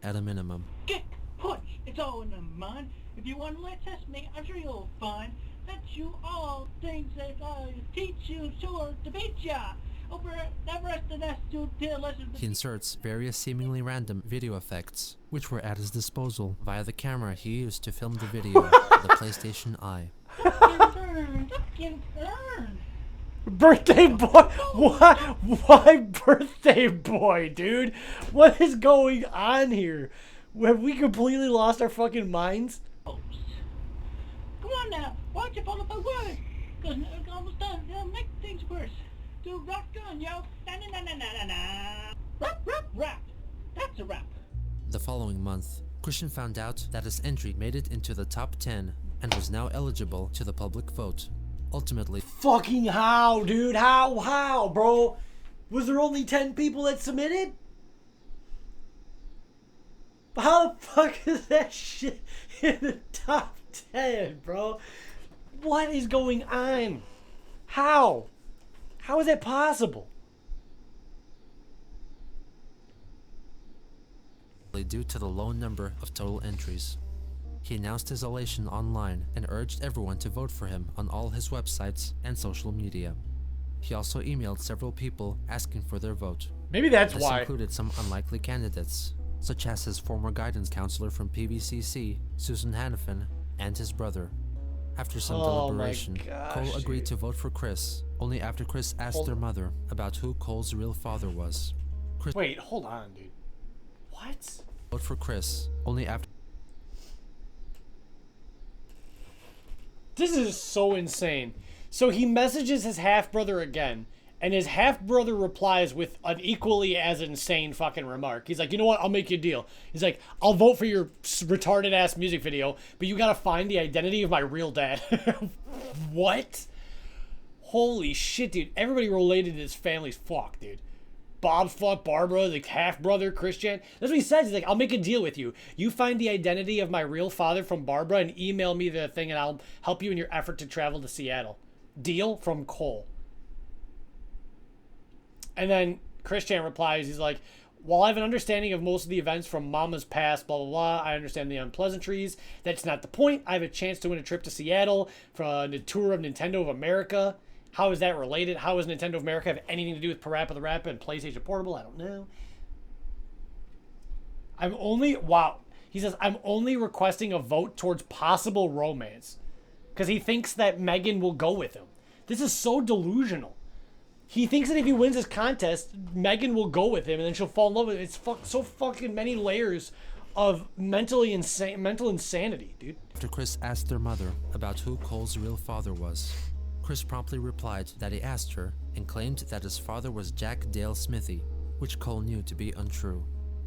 At a minimum. Kick, punch, it's all in the mind. If you want to let test me, I'm sure you'll find that you all things that I teach you sure to beat ya. Over the rest of that to listen to He inserts various seemingly random video effects, which were at his disposal via the camera he used to film the video, the PlayStation Eye. Birthday boy? Why birthday boy, dude? What is going on here? Have we completely lost our fucking minds? Come on now, why don't you follow my word? Because it's almost done. It'll make things worse. Do rock on, yo. Na na na na na na. Rap, rap, rap. That's a rap. The following month, Christian found out that his entry made it into the top 10 and was now eligible to the public vote. Ultimately, Fucking how, dude? How, bro? Was there only 10 people that submitted? How the fuck is that shit in the top 10, bro? What is going on? How? How is that possible? due to the low number of total entries. He announced his elation online and urged everyone to vote for him on all his websites and social media. He also emailed several people asking for their vote. Maybe that's This why. included some unlikely candidates, such as his former guidance counselor from PVCC, Susan Hannafin, and his brother. After some Oh my deliberation, gosh, Cole agreed dude. to vote for Chris, only after Chris asked their mother about who Cole's real father was. Wait, hold on, dude. What? Vote for Chris, only after This is so insane. So he messages his half-brother again, and his half-brother replies with an equally as insane fucking remark. He's like, you know what? I'll make you a deal. He's like, I'll vote for your retarded-ass music video, but you gotta find the identity of my real dad. What? Holy shit, dude. Everybody related to this family's fucked, dude. Bob's fucked Barbara, the half-brother, Christian. That's what he says. He's like, I'll make a deal with you. You find the identity of my real father from Barbara and email me the thing, and I'll help you in your effort to travel to Seattle. Deal from Cole. And then Christian replies, he's like, while I have an understanding of most of the events from Mama's past, blah, blah, blah, I understand the unpleasantries. That's not the point. I have a chance to win a trip to Seattle for a tour of Nintendo of America. How is that related? How does Nintendo of America have anything to do with Parappa the Rapper and PlayStation Portable? I don't know. He says, I'm only requesting a vote towards possible romance. Because he thinks that Megan will go with him. This is so delusional. He thinks that if he wins this contest, Megan will go with him and then she'll fall in love with him. It's so fucking many layers of mental insanity, dude. After Chris asked their mother about who Cole's real father was, Chris promptly replied that he asked her and claimed that his father was Jack Dale Smithy, which Cole knew to be untrue.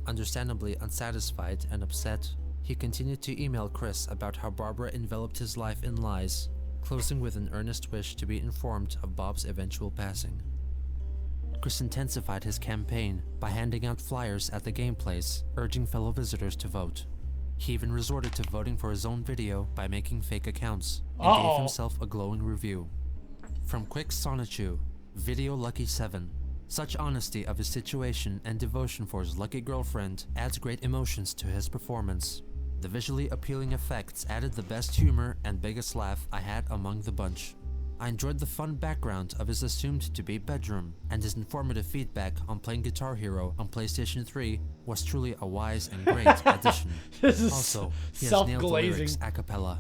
Understandably unsatisfied and upset, he continued to email Chris about how Barbara enveloped his life in lies, closing with an earnest wish to be informed of Bob's eventual passing. Chris intensified his campaign by handing out flyers at the game place, urging fellow visitors to vote. He even resorted to voting for his own video by making fake accounts, and gave himself a glowing review. From Quick Sonichu, Video Lucky 7. Such honesty of his situation and devotion for his lucky girlfriend adds great emotions to his performance. The visually appealing effects added the best humor and biggest laugh I had among the bunch. I enjoyed the fun background of his assumed to be bedroom, and his informative feedback on playing Guitar Hero on PlayStation 3 was truly a wise and great addition. This is Also, he has nailed the lyrics self-glazing. a cappella.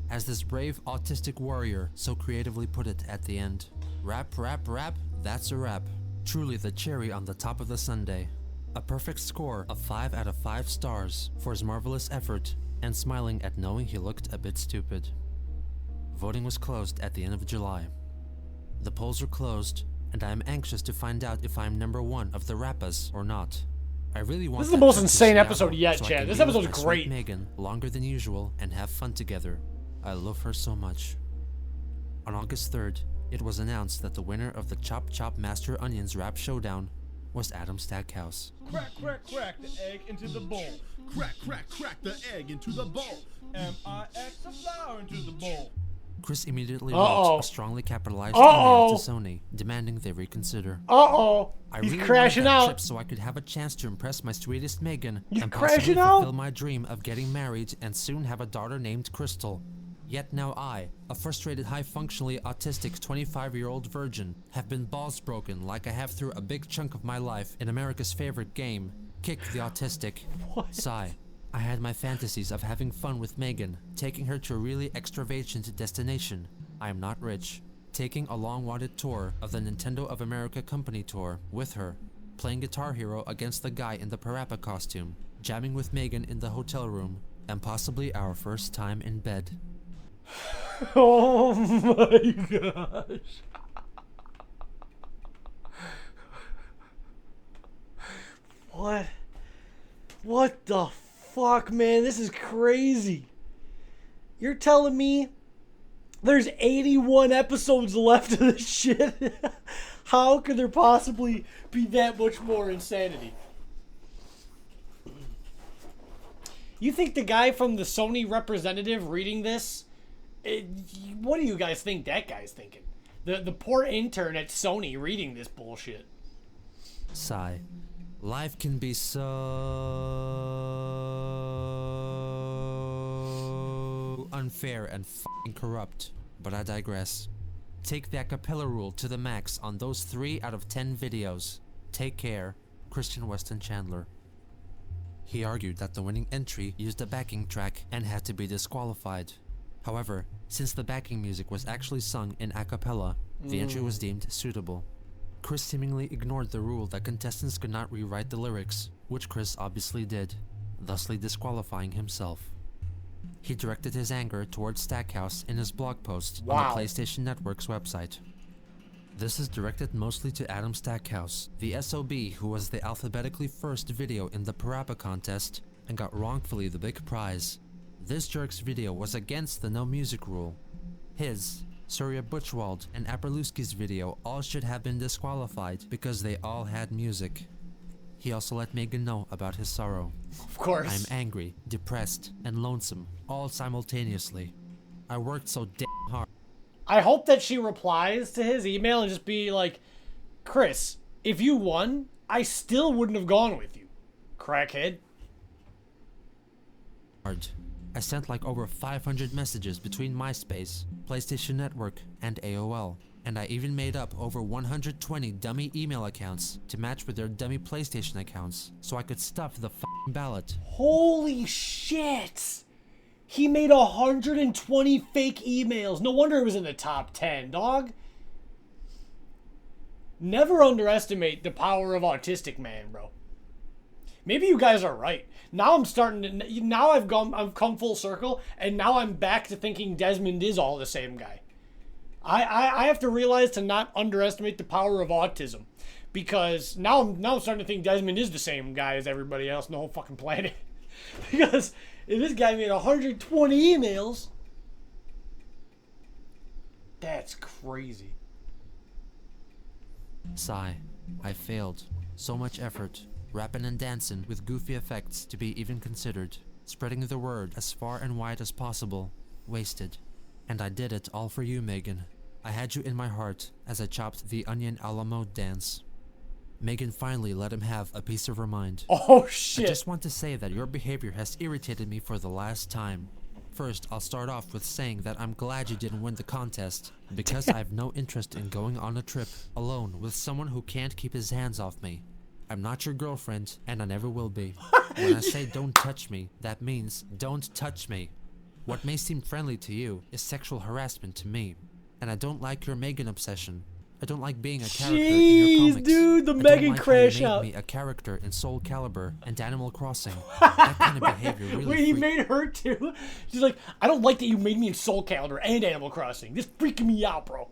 As this brave autistic warrior so creatively put it at the end, rap, rap, rap, that's a rap. Truly the cherry on the top of the sundae. A perfect score of 5 out of 5 stars for his marvelous effort, and smiling at knowing he looked a bit stupid. Voting was closed at the end of July. The polls are closed, and I am anxious to find out if I am number 1 of the Rappas or not. I really want This is the that most trip to insane Seattle episode yet, so I Chad. can This be with episode's my sweet great. Megan longer than usual and have fun together. I love her so much. On August 3rd, it was announced that the winner of the Chop Chop Master Onions Rap Showdown was Adam Stackhouse. Crack, crack, crack the egg into the bowl. Crack, crack, crack the egg into the bowl. M-I-X the flour into the bowl. Chris immediately Uh-oh. wrote a strongly capitalized Uh-oh. email to Sony, demanding they reconsider. I He's really crashing wanted that out. trip so I could have a chance to impress my sweetest Megan He's and possibly crashing fulfill out. my dream of getting married and soon have a daughter named Crystal. Yet now I, a frustrated high-functionally autistic 25-year-old virgin, have been balls broken like I have through a big chunk of my life in America's favorite game, Kick the Autistic. Sigh. I had my fantasies of having fun with Megan, taking her to a really extravagant destination. I am not rich. Taking a long-wanted tour of the Nintendo of America Company Tour with her, playing Guitar Hero against the guy in the Parappa costume, jamming with Megan in the hotel room, and possibly our first time in bed. Oh my gosh. What? What the fuck, man? This is crazy. You're telling me there's 81 episodes left of this shit? How could there possibly be that much more insanity? You think the guy from the Sony representative reading this, what do you guys think that guy's thinking? The poor intern at Sony reading this bullshit. Sigh. Life can be so unfair and f***ing corrupt, but I digress. Take the a cappella rule to the max on those 3 out of 10 videos. Take care, Christian Weston Chandler. He argued that the winning entry used a backing track and had to be disqualified. However, since the backing music was actually sung in a cappella, the entry was deemed suitable. Chris seemingly ignored the rule that contestants could not rewrite the lyrics, which Chris obviously did, thusly disqualifying himself. He directed his anger towards Stackhouse in his blog post on the PlayStation Network's website. This is directed mostly to Adam Stackhouse, the SOB who was the alphabetically first video in the Parappa contest and got wrongfully the big prize. This jerk's video was against the no music rule. His, Surya Butchwald, and Aperluski's video all should have been disqualified because they all had music. He also let Megan know about his sorrow. Of course. I'm angry, depressed, and lonesome, all simultaneously. I worked so damn hard. I hope that she replies to his email and just be like, Chris, If you won, I still wouldn't have gone with you, crackhead. I sent like over 500 messages between MySpace, PlayStation Network, and AOL. And I even made up over 120 dummy email accounts to match with their dummy PlayStation accounts so I could stuff the f***ing ballot. Holy shit! He made 120 fake emails. No wonder it was in the top 10, dog. Never underestimate the power of Autistic Man, bro. Maybe you guys are right. Now I'm starting to. Now I've come full circle, and now I'm back to thinking Desmond is all the same guy. I have to realize to not underestimate the power of autism, because now I'm starting to think Desmond is the same guy as everybody else on the whole fucking planet. Because if this guy made 120 emails, that's crazy. Sigh. I failed. So much effort. Rapping and dancing with goofy effects to be even considered. Spreading the word as far and wide as possible. Wasted. And I did it all for you, Megan. I had you in my heart as I chopped the onion a la mode dance. Megan finally let him have a piece of her mind. Oh shit. I just want to say that your behavior has irritated me for the last time. First, I'll start off with saying that I'm glad you didn't win the contest, because I have no interest in going on a trip alone with someone who can't keep his hands off me. I'm not your girlfriend, and I never will be. When I say don't touch me, that means don't touch me. What may seem friendly to you is sexual harassment to me, and I don't like your Megan obsession. I don't like being a character in your comics. Dude, the I don't Megan like crash how you made out. me a character in Soul Calibur and Animal Crossing. That kind of behavior really Wait, he freaked made her too? She's like, I don't like that you made me in Soul Calibur and Animal Crossing. This freaking me out, bro.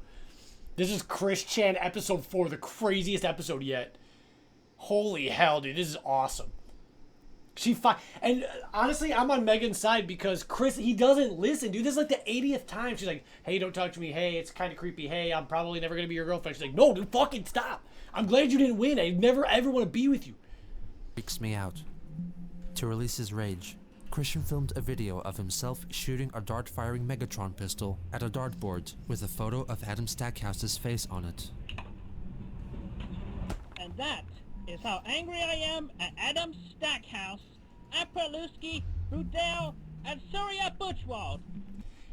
This is Chris Chan episode 4, the craziest episode yet. Holy hell, dude, this is awesome. And honestly, I'm on Megan's side because Chris, he doesn't listen, dude. This is like the 80th time. She's like, hey, don't talk to me. Hey, it's kind of creepy. Hey, I'm probably never going to be your girlfriend. She's like, no, dude, fucking stop. I'm glad you didn't win. I never ever want to be with you. freaks me out. To release his rage, Christian filmed a video of himself shooting a dart-firing Megatron pistol at a dartboard with a photo of Adam Stackhouse's face on it. And that is how angry I am at Adam Stackhouse, Apraluski, Rudell, and Surya Butchwald.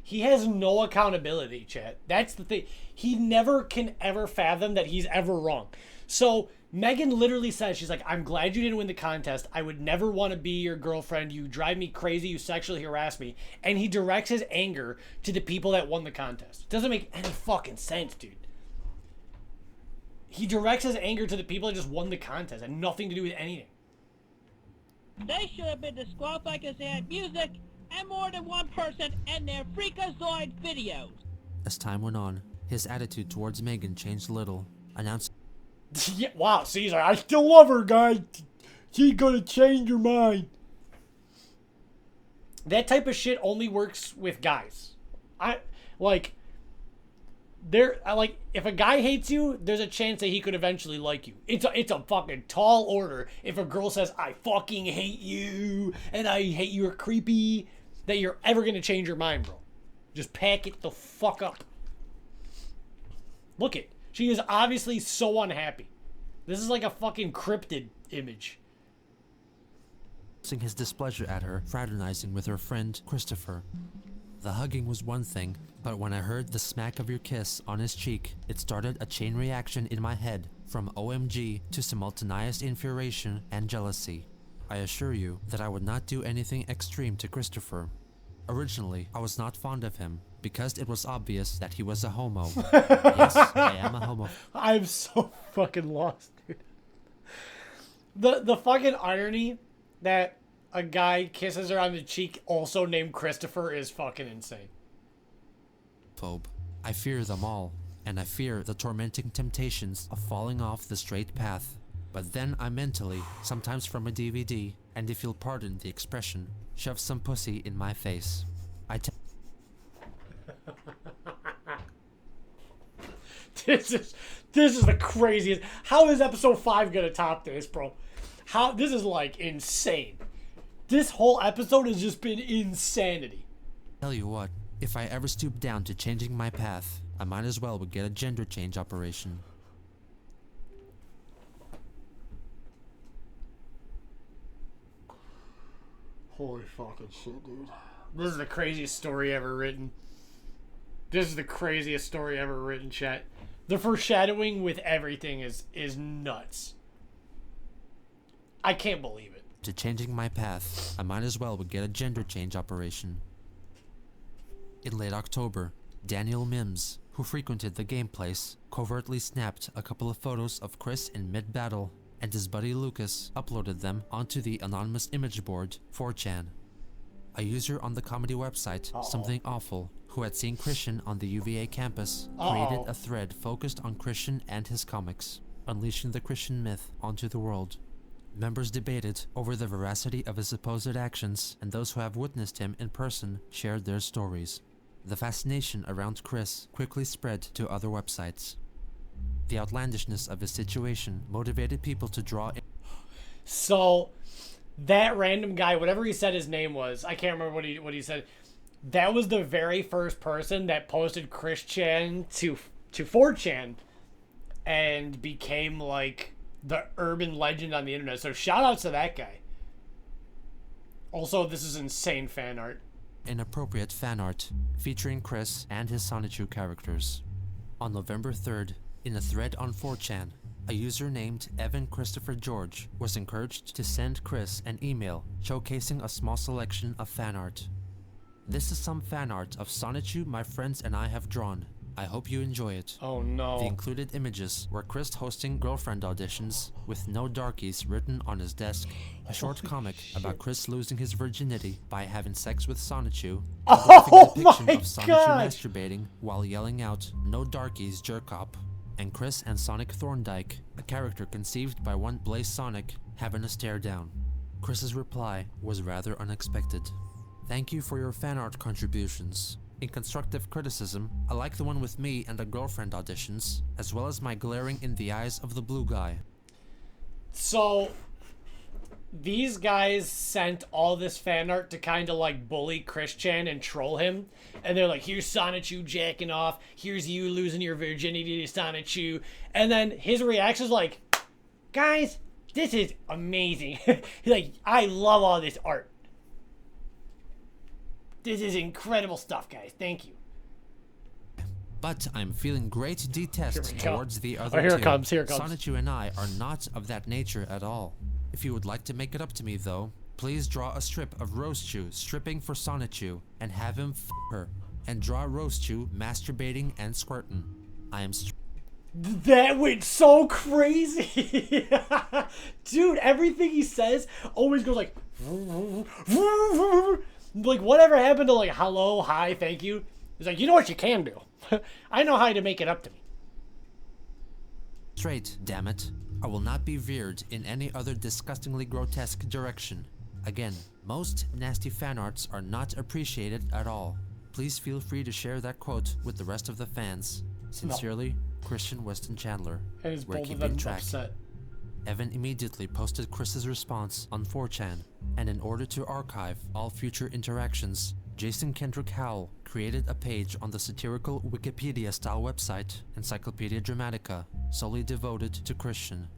He has no accountability, chat. That's the thing. He never can ever fathom that he's ever wrong. So Megan literally says, she's like, I'm glad you didn't win the contest. I would never want to be your girlfriend. You drive me crazy. You sexually harass me. And he directs his anger to the people that won the contest. Doesn't make any fucking sense, dude. He directs his anger to the people that just won the contest. And nothing to do with anything. They should have been disqualified because they had music and more than one person in their Freakazoid videos. As time went on, his attitude towards Megan changed little, announcing Yeah, wow, Caesar, I still love her, guy. She's gonna change her mind. That type of shit only works with guys. If a guy hates you, there's a chance that he could eventually like you. It's a fucking tall order if a girl says, I fucking hate you, and I hate you're creepy, that you're ever gonna change your mind, bro. Just pack it the fuck up. Look it. She is obviously so unhappy. This is like a fucking cryptid image. his displeasure at her fraternizing with her friend Christopher. The hugging was one thing, but when I heard the smack of your kiss on his cheek, it started a chain reaction in my head from OMG to simultaneous infuriation and jealousy. I assure you that I would not do anything extreme to Christopher. Originally, I was not fond of him because it was obvious that he was a homo. Yes, I am a homo. I'm so fucking lost, dude. The fucking irony that a guy kisses her on the cheek also named Christopher is fucking insane. Phobe. I fear them all, and I fear the tormenting temptations of falling off the straight path. But then I mentally, sometimes from a DVD, and if you'll pardon the expression, shove some pussy in my face. This is the craziest. How is episode 5 gonna top this, bro? This is like insane. This whole episode has just been insanity. Tell you what, if I ever stoop down to changing my path, I might as well get a gender change operation. Holy fucking shit, dude. This is the craziest story ever written. This is the craziest story ever written, chat. The foreshadowing with everything is nuts. I can't believe it. To changing my path, I might as well would get a gender change operation. In late October, Daniel Mims, who frequented the game place, covertly snapped a couple of photos of Chris in mid-battle, and his buddy Lucas uploaded them onto the anonymous image board 4chan. A user on the comedy website Something Awful, who had seen Christian on the UVA campus, created a thread focused on Christian and his comics, unleashing the Christian myth onto the world. Members debated over the veracity of his supposed actions, and those who have witnessed him in person shared their stories. The fascination around Chris quickly spread to other websites. The outlandishness of his situation motivated people to draw in. So, that random guy, whatever he said his name was, I can't remember what he said. That was the very first person that posted Chris Chan to 4chan and became like the urban legend on the internet. So shout outs to that guy. Also, this is insane fan art. Inappropriate fan art featuring Chris and his Sonichu characters. On November 3rd, in a thread on 4chan, a user named Evan Christopher George was encouraged to send Chris an email showcasing a small selection of fan art. This is some fan art of Sonichu my friends and I have drawn. I hope you enjoy it. Oh no. The included images were Chris hosting girlfriend auditions with no darkies written on his desk, a short comic about Chris losing his virginity by having sex with Sonichu, a graphic depiction of Sonichu masturbating while yelling out, "No darkies, jerk-op," and Chris and Sonic Thorndike, a character conceived by one Blaze Sonic, having a stare down. Chris's reply was rather unexpected. Thank you for your fan art contributions. In constructive criticism, I like the one with me and a girlfriend auditions, as well as my glaring in the eyes of the blue guy. So, these guys sent all this fan art to kind of like bully Chris Chan and troll him. And they're like, here's Sonichu jacking off, here's you losing your virginity to Sonichu. And then his reaction is like, guys, this is amazing. He's like, I love all this art. This is incredible stuff, guys. Thank you. But I'm feeling great detest towards the other here two. it comes, here it comes. Sonichu and I are not of that nature at all. If you would like to make it up to me, though, please draw a strip of Rosechu stripping for Sonichu and have him f her, and draw Rosechu masturbating and squirting. I am That went so crazy. Dude, everything he says always goes like... Like, whatever happened to, like, hello, hi, thank you? He's like, you know what you can do? I know how to make it up to me. straight, damn it. I will not be veered in any other disgustingly grotesque direction. Again, most nasty fan arts are not appreciated at all. Please feel free to share that quote with the rest of the fans. Sincerely, Christian Weston Chandler. And is We're both of keeping them track. upset. Evan immediately posted Chris's response on 4chan, and in order to archive all future interactions, Jason Kendrick Howell created a page on the satirical Wikipedia-style website, Encyclopedia Dramatica, solely devoted to Christian.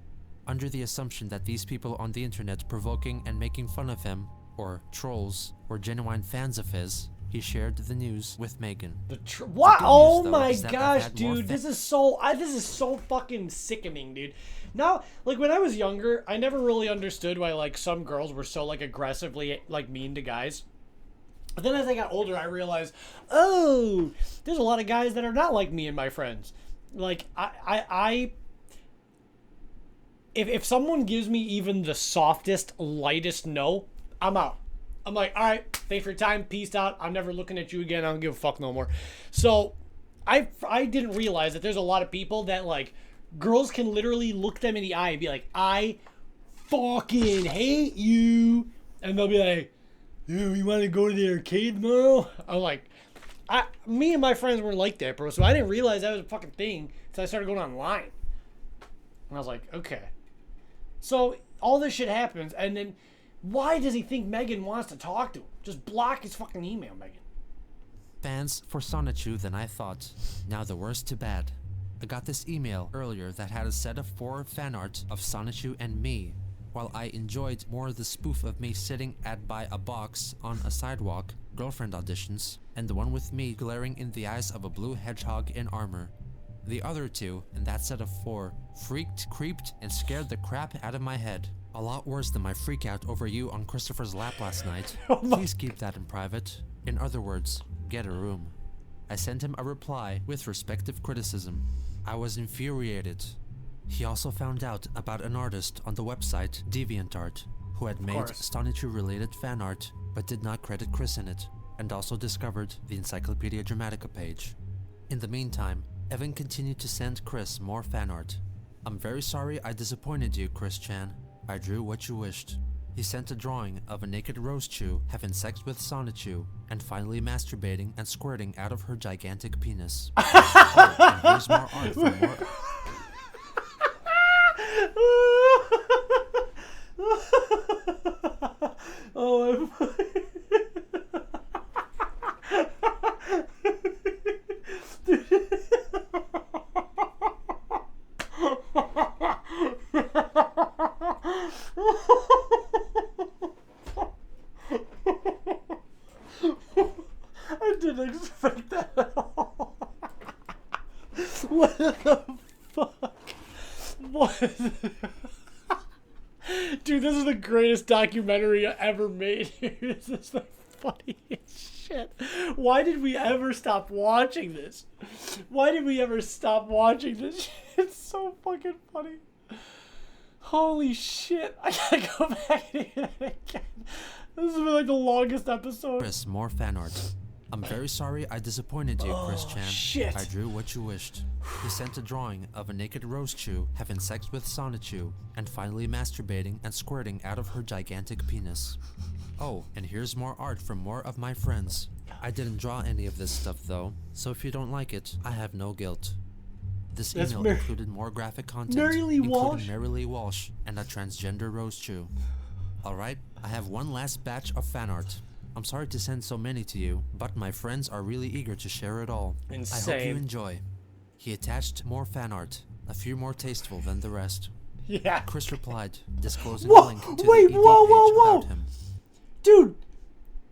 Under the assumption that these people on the internet provoking and making fun of him, or trolls, were genuine fans of his, he shared the news with Megan. What? The good Oh news, though, my is that I've gosh, had more dude, this is so fucking sickening, dude. Now, like, when I was younger, I never really understood why, like, some girls were so, like, aggressively, like, mean to guys. But then as I got older, I realized, oh, there's a lot of guys that are not like me and my friends. Like, if someone gives me even the softest, lightest no, I'm out. I'm like, all right, thanks for your time, peace out. I'm never looking at you again. I don't give a fuck no more. So, I didn't realize that there's a lot of people that, like, girls can literally look them in the eye and be like, I fucking hate you. And they'll be like, you want to go to the arcade tomorrow? I'm like, me and my friends weren't like that, bro. So I didn't realize that was a fucking thing until I started going online. And I was like, okay. So all this shit happens, and then why does he think Megan wants to talk to him? Just block his fucking email, Megan. Fans for Sonichu than I thought. Now the worst to bad. I got this email earlier that had a set of 4 fan art of Sonichu and me. While I enjoyed more the spoof of me sitting at by a box on a sidewalk, girlfriend auditions, and the one with me glaring in the eyes of a blue hedgehog in armor. The other two, in that set of 4, freaked, creeped, and scared the crap out of my head. A lot worse than my freakout over you on Christopher's lap last night. Please keep that in private. In other words, get a room. I sent him a reply with respective criticism. I was infuriated. He also found out about an artist on the website DeviantArt who had made Stonichu-related fan art but did not credit Chris in it, and also discovered the Encyclopedia Dramatica page. In the meantime, Evan continued to send Chris more fan art. I'm very sorry I disappointed you, Chris Chan. I drew what you wished. He sent a drawing of a naked Rose-Chu having sex with Sonichu and finally masturbating and squirting out of her gigantic penis. Oh, and here's more art for more... Oh, I didn't expect that at all. What the fuck? What? Dude, this is the greatest documentary ever made. This is the funniest shit. Why did we ever stop watching this? Why did we ever stop watching this? It's so fucking funny. Holy shit. I gotta go back and hear it again. This has been like the longest episode. Chris, more fan art. I'm very sorry I disappointed you, Chris Chan. Shit. I drew what you wished. He sent a drawing of a naked Rose-Chu having sex with Sonichu and finally masturbating and squirting out of her gigantic penis. Oh, and here's more art from more of my friends. I didn't draw any of this stuff though, so if you don't like it, I have no guilt. This email included more graphic content, including Mary Lee Walsh and a transgender Rose-Chu. Alright, I have one last batch of fan art. I'm sorry to send so many to you, but my friends are really eager to share it all. Insane. I hope you enjoy. He attached more fan art, a few more tasteful than the rest. Yeah. Chris replied, disclosing a link to the ED page about him. Dude,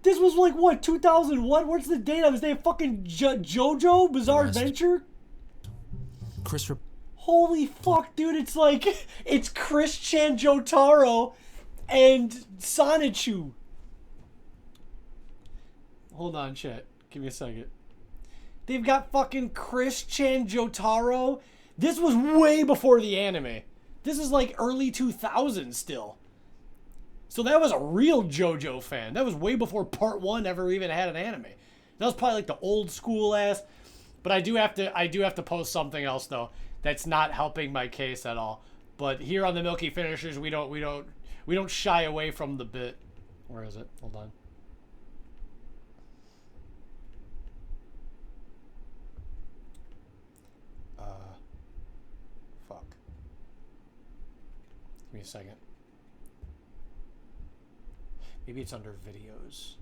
this was like what, 2001? What's the date of his name? Fucking JoJo Bizarre Adventure? Chris Holy fuck, dude, it's like, it's Chris Chan Jotaro and Sonichu. Hold on, chat. Give me a second. They've got fucking Chris Chan Jotaro. This was way before the anime. This is like early 2000s still. So that was a real JoJo fan. That was way before Part 1 ever even had an anime. That was probably like the old school ass. But I do have to post something else though that's not helping my case at all. But here on the Milky Finishers, we don't shy away from the bit. Where is it? Hold on. Fuck. Give me a second. Maybe it's under videos.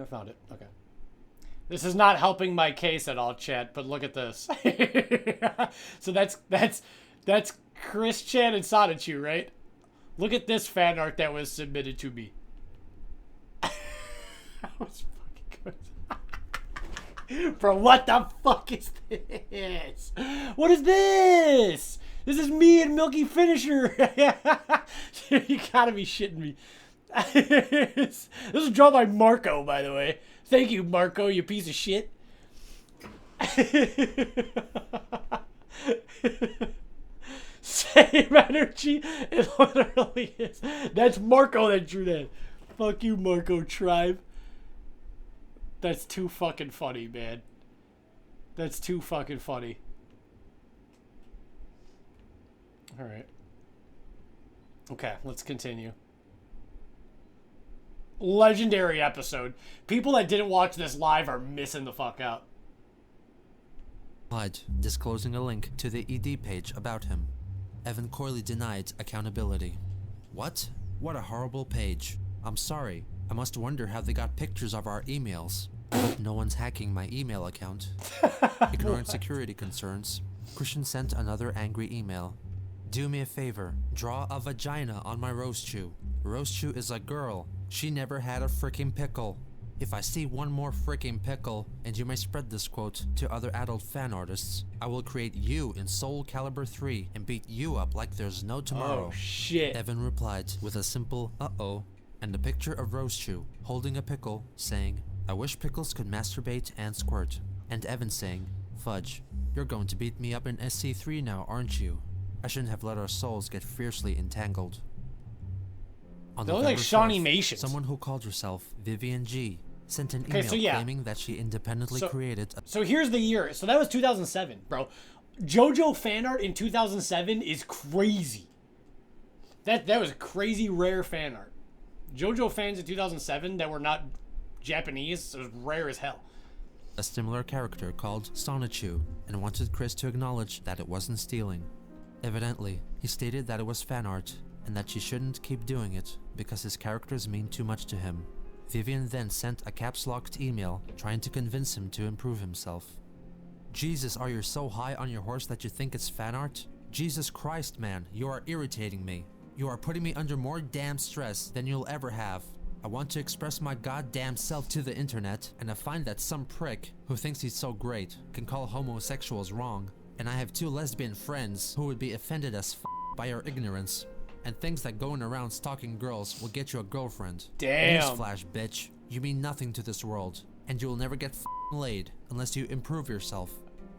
Found it. Okay. This is not helping my case at all, chat, but look at this. So that's Chris Chan and Sonichu, right? Look at this fan art that was submitted to me. That was fucking good. Bro, what the fuck is this? What is this? This is me and Milky Finisher. You gotta be shitting me. This was drawn by Marco, by the way. Thank you, Marco, you piece of shit. Same energy. It literally is. That's Marco that drew that. Fuck you, Marco tribe. That's too fucking funny, man. That's too fucking funny. Alright. Okay, let's continue. Legendary episode. People that didn't watch this live are missing the fuck out. replied, disclosing a link to the ED page about him. Evan Corley denied accountability. What? What a horrible page. I'm sorry. I must wonder how they got pictures of our emails. I hope no one's hacking my email account. Ignoring security concerns, Christian sent another angry email. Do me a favor, draw a vagina on my roast chew. Roast chew is a girl. She never had a frickin' pickle. If I see one more frickin' pickle, and you may spread this quote to other adult fan artists, I will create you in Soul Calibur 3 and beat you up like there's no tomorrow. Oh shit. Evan replied with a simple uh-oh and a picture of Roast Chew holding a pickle saying, I wish pickles could masturbate and squirt. And Evan saying, fudge, you're going to beat me up in SC3 now, aren't you? I shouldn't have let our souls get fiercely entangled. On They're like November Shawnee 4th, Mations. someone who called herself Vivian G sent an Okay, email so yeah. claiming that she independently created a So here's the year. So that was 2007, bro. JoJo fan art in 2007 is crazy. That was crazy rare fan art. JoJo fans in 2007 that were not Japanese, it was rare as hell. a similar character called Sonichu and wanted Chris to acknowledge that it wasn't stealing. Evidently, he stated that it was fan art and that she shouldn't keep doing it because his characters mean too much to him. Vivian then sent a caps-locked email trying to convince him to improve himself. Jesus, are you so high on your horse that you think it's fan art? Jesus Christ, man, you are irritating me. You are putting me under more damn stress than you'll ever have. I want to express my goddamn self to the internet, and I find that some prick who thinks he's so great can call homosexuals wrong. And I have 2 lesbian friends who would be offended as by your ignorance. And things like going around stalking girls will get you a girlfriend. Damn. Newsflash, bitch. You mean nothing to this world, and you will never get laid unless you improve yourself.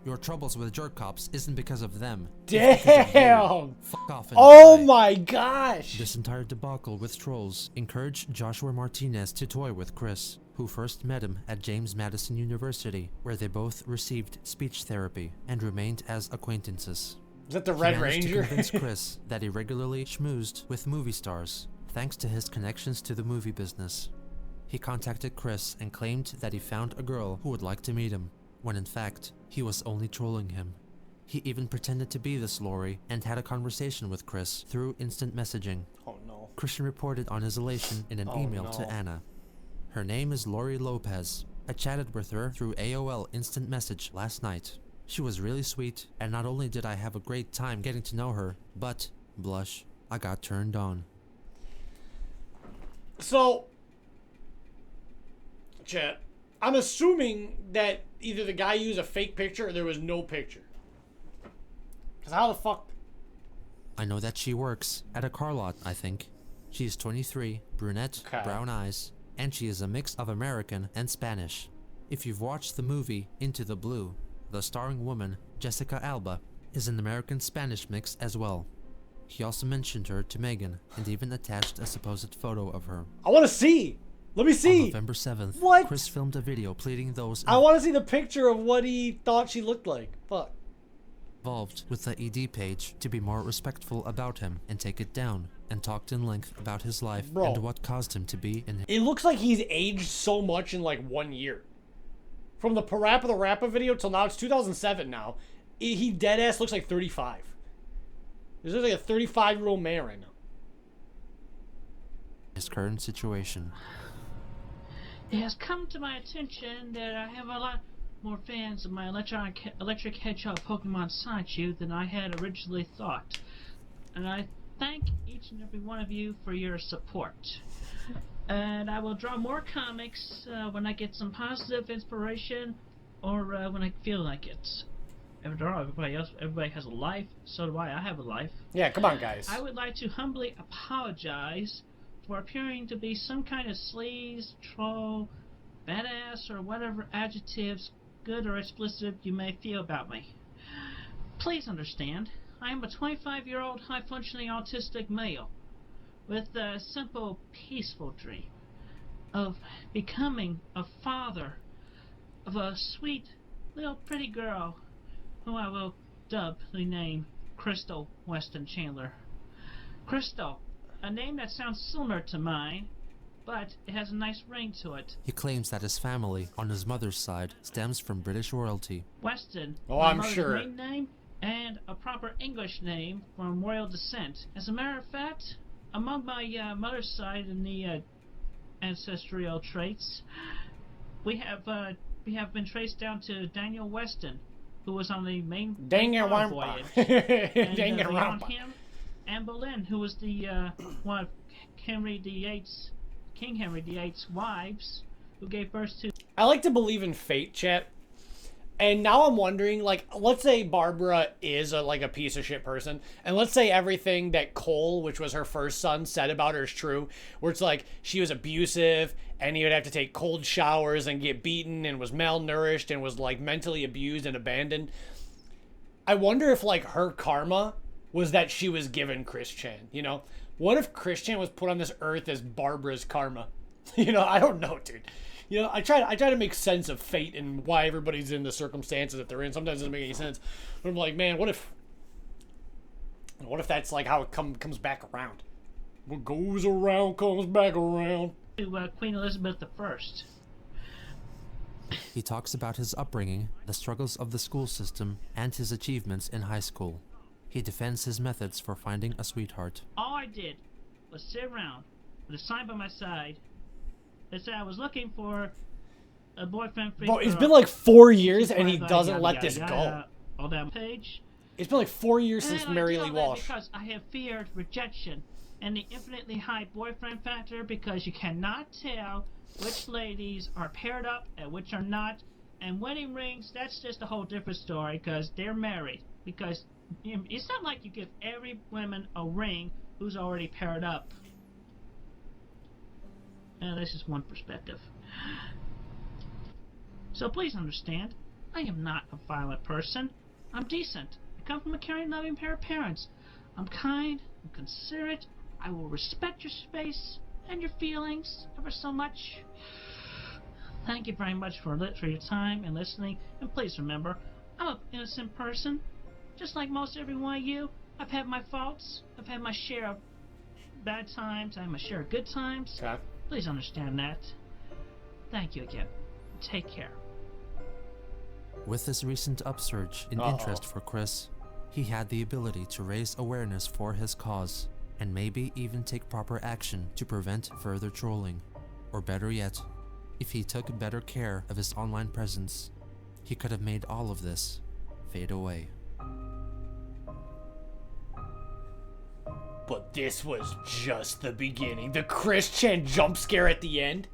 Your troubles with jerk cops isn't because of them. It's because of you. Damn. Fuck off and Oh die. my gosh. This entire debacle with trolls encouraged Joshua Martinez to toy with Chris, who first met him at James Madison University, where they both received speech therapy and remained as acquaintances. Is that the He Red managed Ranger? to convince Chris that he regularly schmoozed with movie stars, thanks to his connections to the movie business. He contacted Chris and claimed that he found a girl who would like to meet him, when in fact, he was only trolling him. He even pretended to be this Lori and had a conversation with Chris through instant messaging. Oh no. Christian reported on his elation in an Oh, email no. to Anna. Her name is Lori Lopez. I chatted with her through AOL Instant Message last night. She was really sweet, and not only did I have a great time getting to know her, but, blush, I got turned on. So, chat, I'm assuming that either the guy used a fake picture or there was no picture. Because how the fuck? I know that she works at a car lot, I think. She is 23, brunette, Okay. brown eyes, and she is a mix of American and Spanish. If you've watched the movie Into the Blue, the starring woman, Jessica Alba, is an American-Spanish mix as well. He also mentioned her to Megan and even attached a supposed photo of her. I want to see. Let me On see. November 7th, What? Chris filmed a video pleading those I want to see the picture of what he thought she looked like. Fuck. involved with the ED page to be more respectful about him and take it down, and talked in length about his life Bro. and what caused him to be in It looks like he's aged so much in like 1 year. From the Parappa the Rappa video till now, it's 2007 now. He dead ass looks like 35. This is like a 35-year-old man right now. his current situation. It has come to my attention that I have a lot more fans of my Electric Hedgehog Pokemon Sonichu than I had originally thought. And I thank each and every one of you for your support. And I will draw more comics when I get some positive inspiration or when I feel like it. After all, everybody has a life, so do I. I have a life. Yeah, come on, guys. I would like to humbly apologize for appearing to be some kind of sleaze, troll, badass, or whatever adjectives, good or explicit, you may feel about me. Please understand, I am a 25-year-old high-functioning autistic male with a simple, peaceful dream of becoming a father of a sweet, little pretty girl who I will dub the name Crystal Weston Chandler. Crystal, a name that sounds similar to mine, but it has a nice ring to it. He claims that his family, on his mother's side, stems from British royalty. Weston. Oh, my I'm mother's sure. maiden name, and a proper English name from royal descent. As a matter of fact, among my mother's side in the ancestral traits, we have been traced down to Daniel Weston, who was on the main Danganronpa. voyage. And Danganronpa. beyond him, Anne Boleyn, who was the one of King Henry VIII's wives, who gave birth to. I like to believe in fate, chat. And now I'm wondering, like, let's say Barbara is a piece of shit person, and let's say everything that Cole, which was her first son, said about her is true, where it's like she was abusive, and he would have to take cold showers and get beaten, and was malnourished, and was, like, mentally abused and abandoned. I wonder if, like, her karma was that she was given Chris Chan, you know? What if Chris Chan was put on this earth as Barbara's karma? You know, I don't know, dude. You know, I try to make sense of fate and why everybody's in the circumstances that they're in. Sometimes it doesn't make any sense. But I'm like, man, what if that's like how it comes back around? What goes around comes back around. To Queen Elizabeth I. He talks about his upbringing, the struggles of the school system, and his achievements in high school. He defends his methods for finding a sweetheart. All I did was sit around with a sign by my side that said I was looking for a boyfriend. Bro, it's been like 4 years and he doesn't let this go. On that page. It's been like 4 years And since I Mary do Lee all that Walsh. Because I have feared rejection and the infinitely high boyfriend factor, because you cannot tell which ladies are paired up and which are not. And wedding rings, that's just a whole different story, because they're married. Because it's not like you give every woman a ring who's already paired up. And this is one perspective. So please understand, I am not a violent person. I'm decent. I come from a caring, loving pair of parents. I'm kind, I'm considerate, I will respect your space and your feelings ever so much. Thank you very much for your time and listening, and please remember, I'm an innocent person. Just like most every one of you, I've had my faults, I've had my share of bad times, I have my share of good times. Okay. Please understand that. Thank you again. Take care. With this recent upsurge in interest for Chris, he had the ability to raise awareness for his cause, and maybe even take proper action to prevent further trolling. Or better yet, if he took better care of his online presence, he could have made all of this fade away. But this was just the beginning. The Chris Chan jump scare at the end.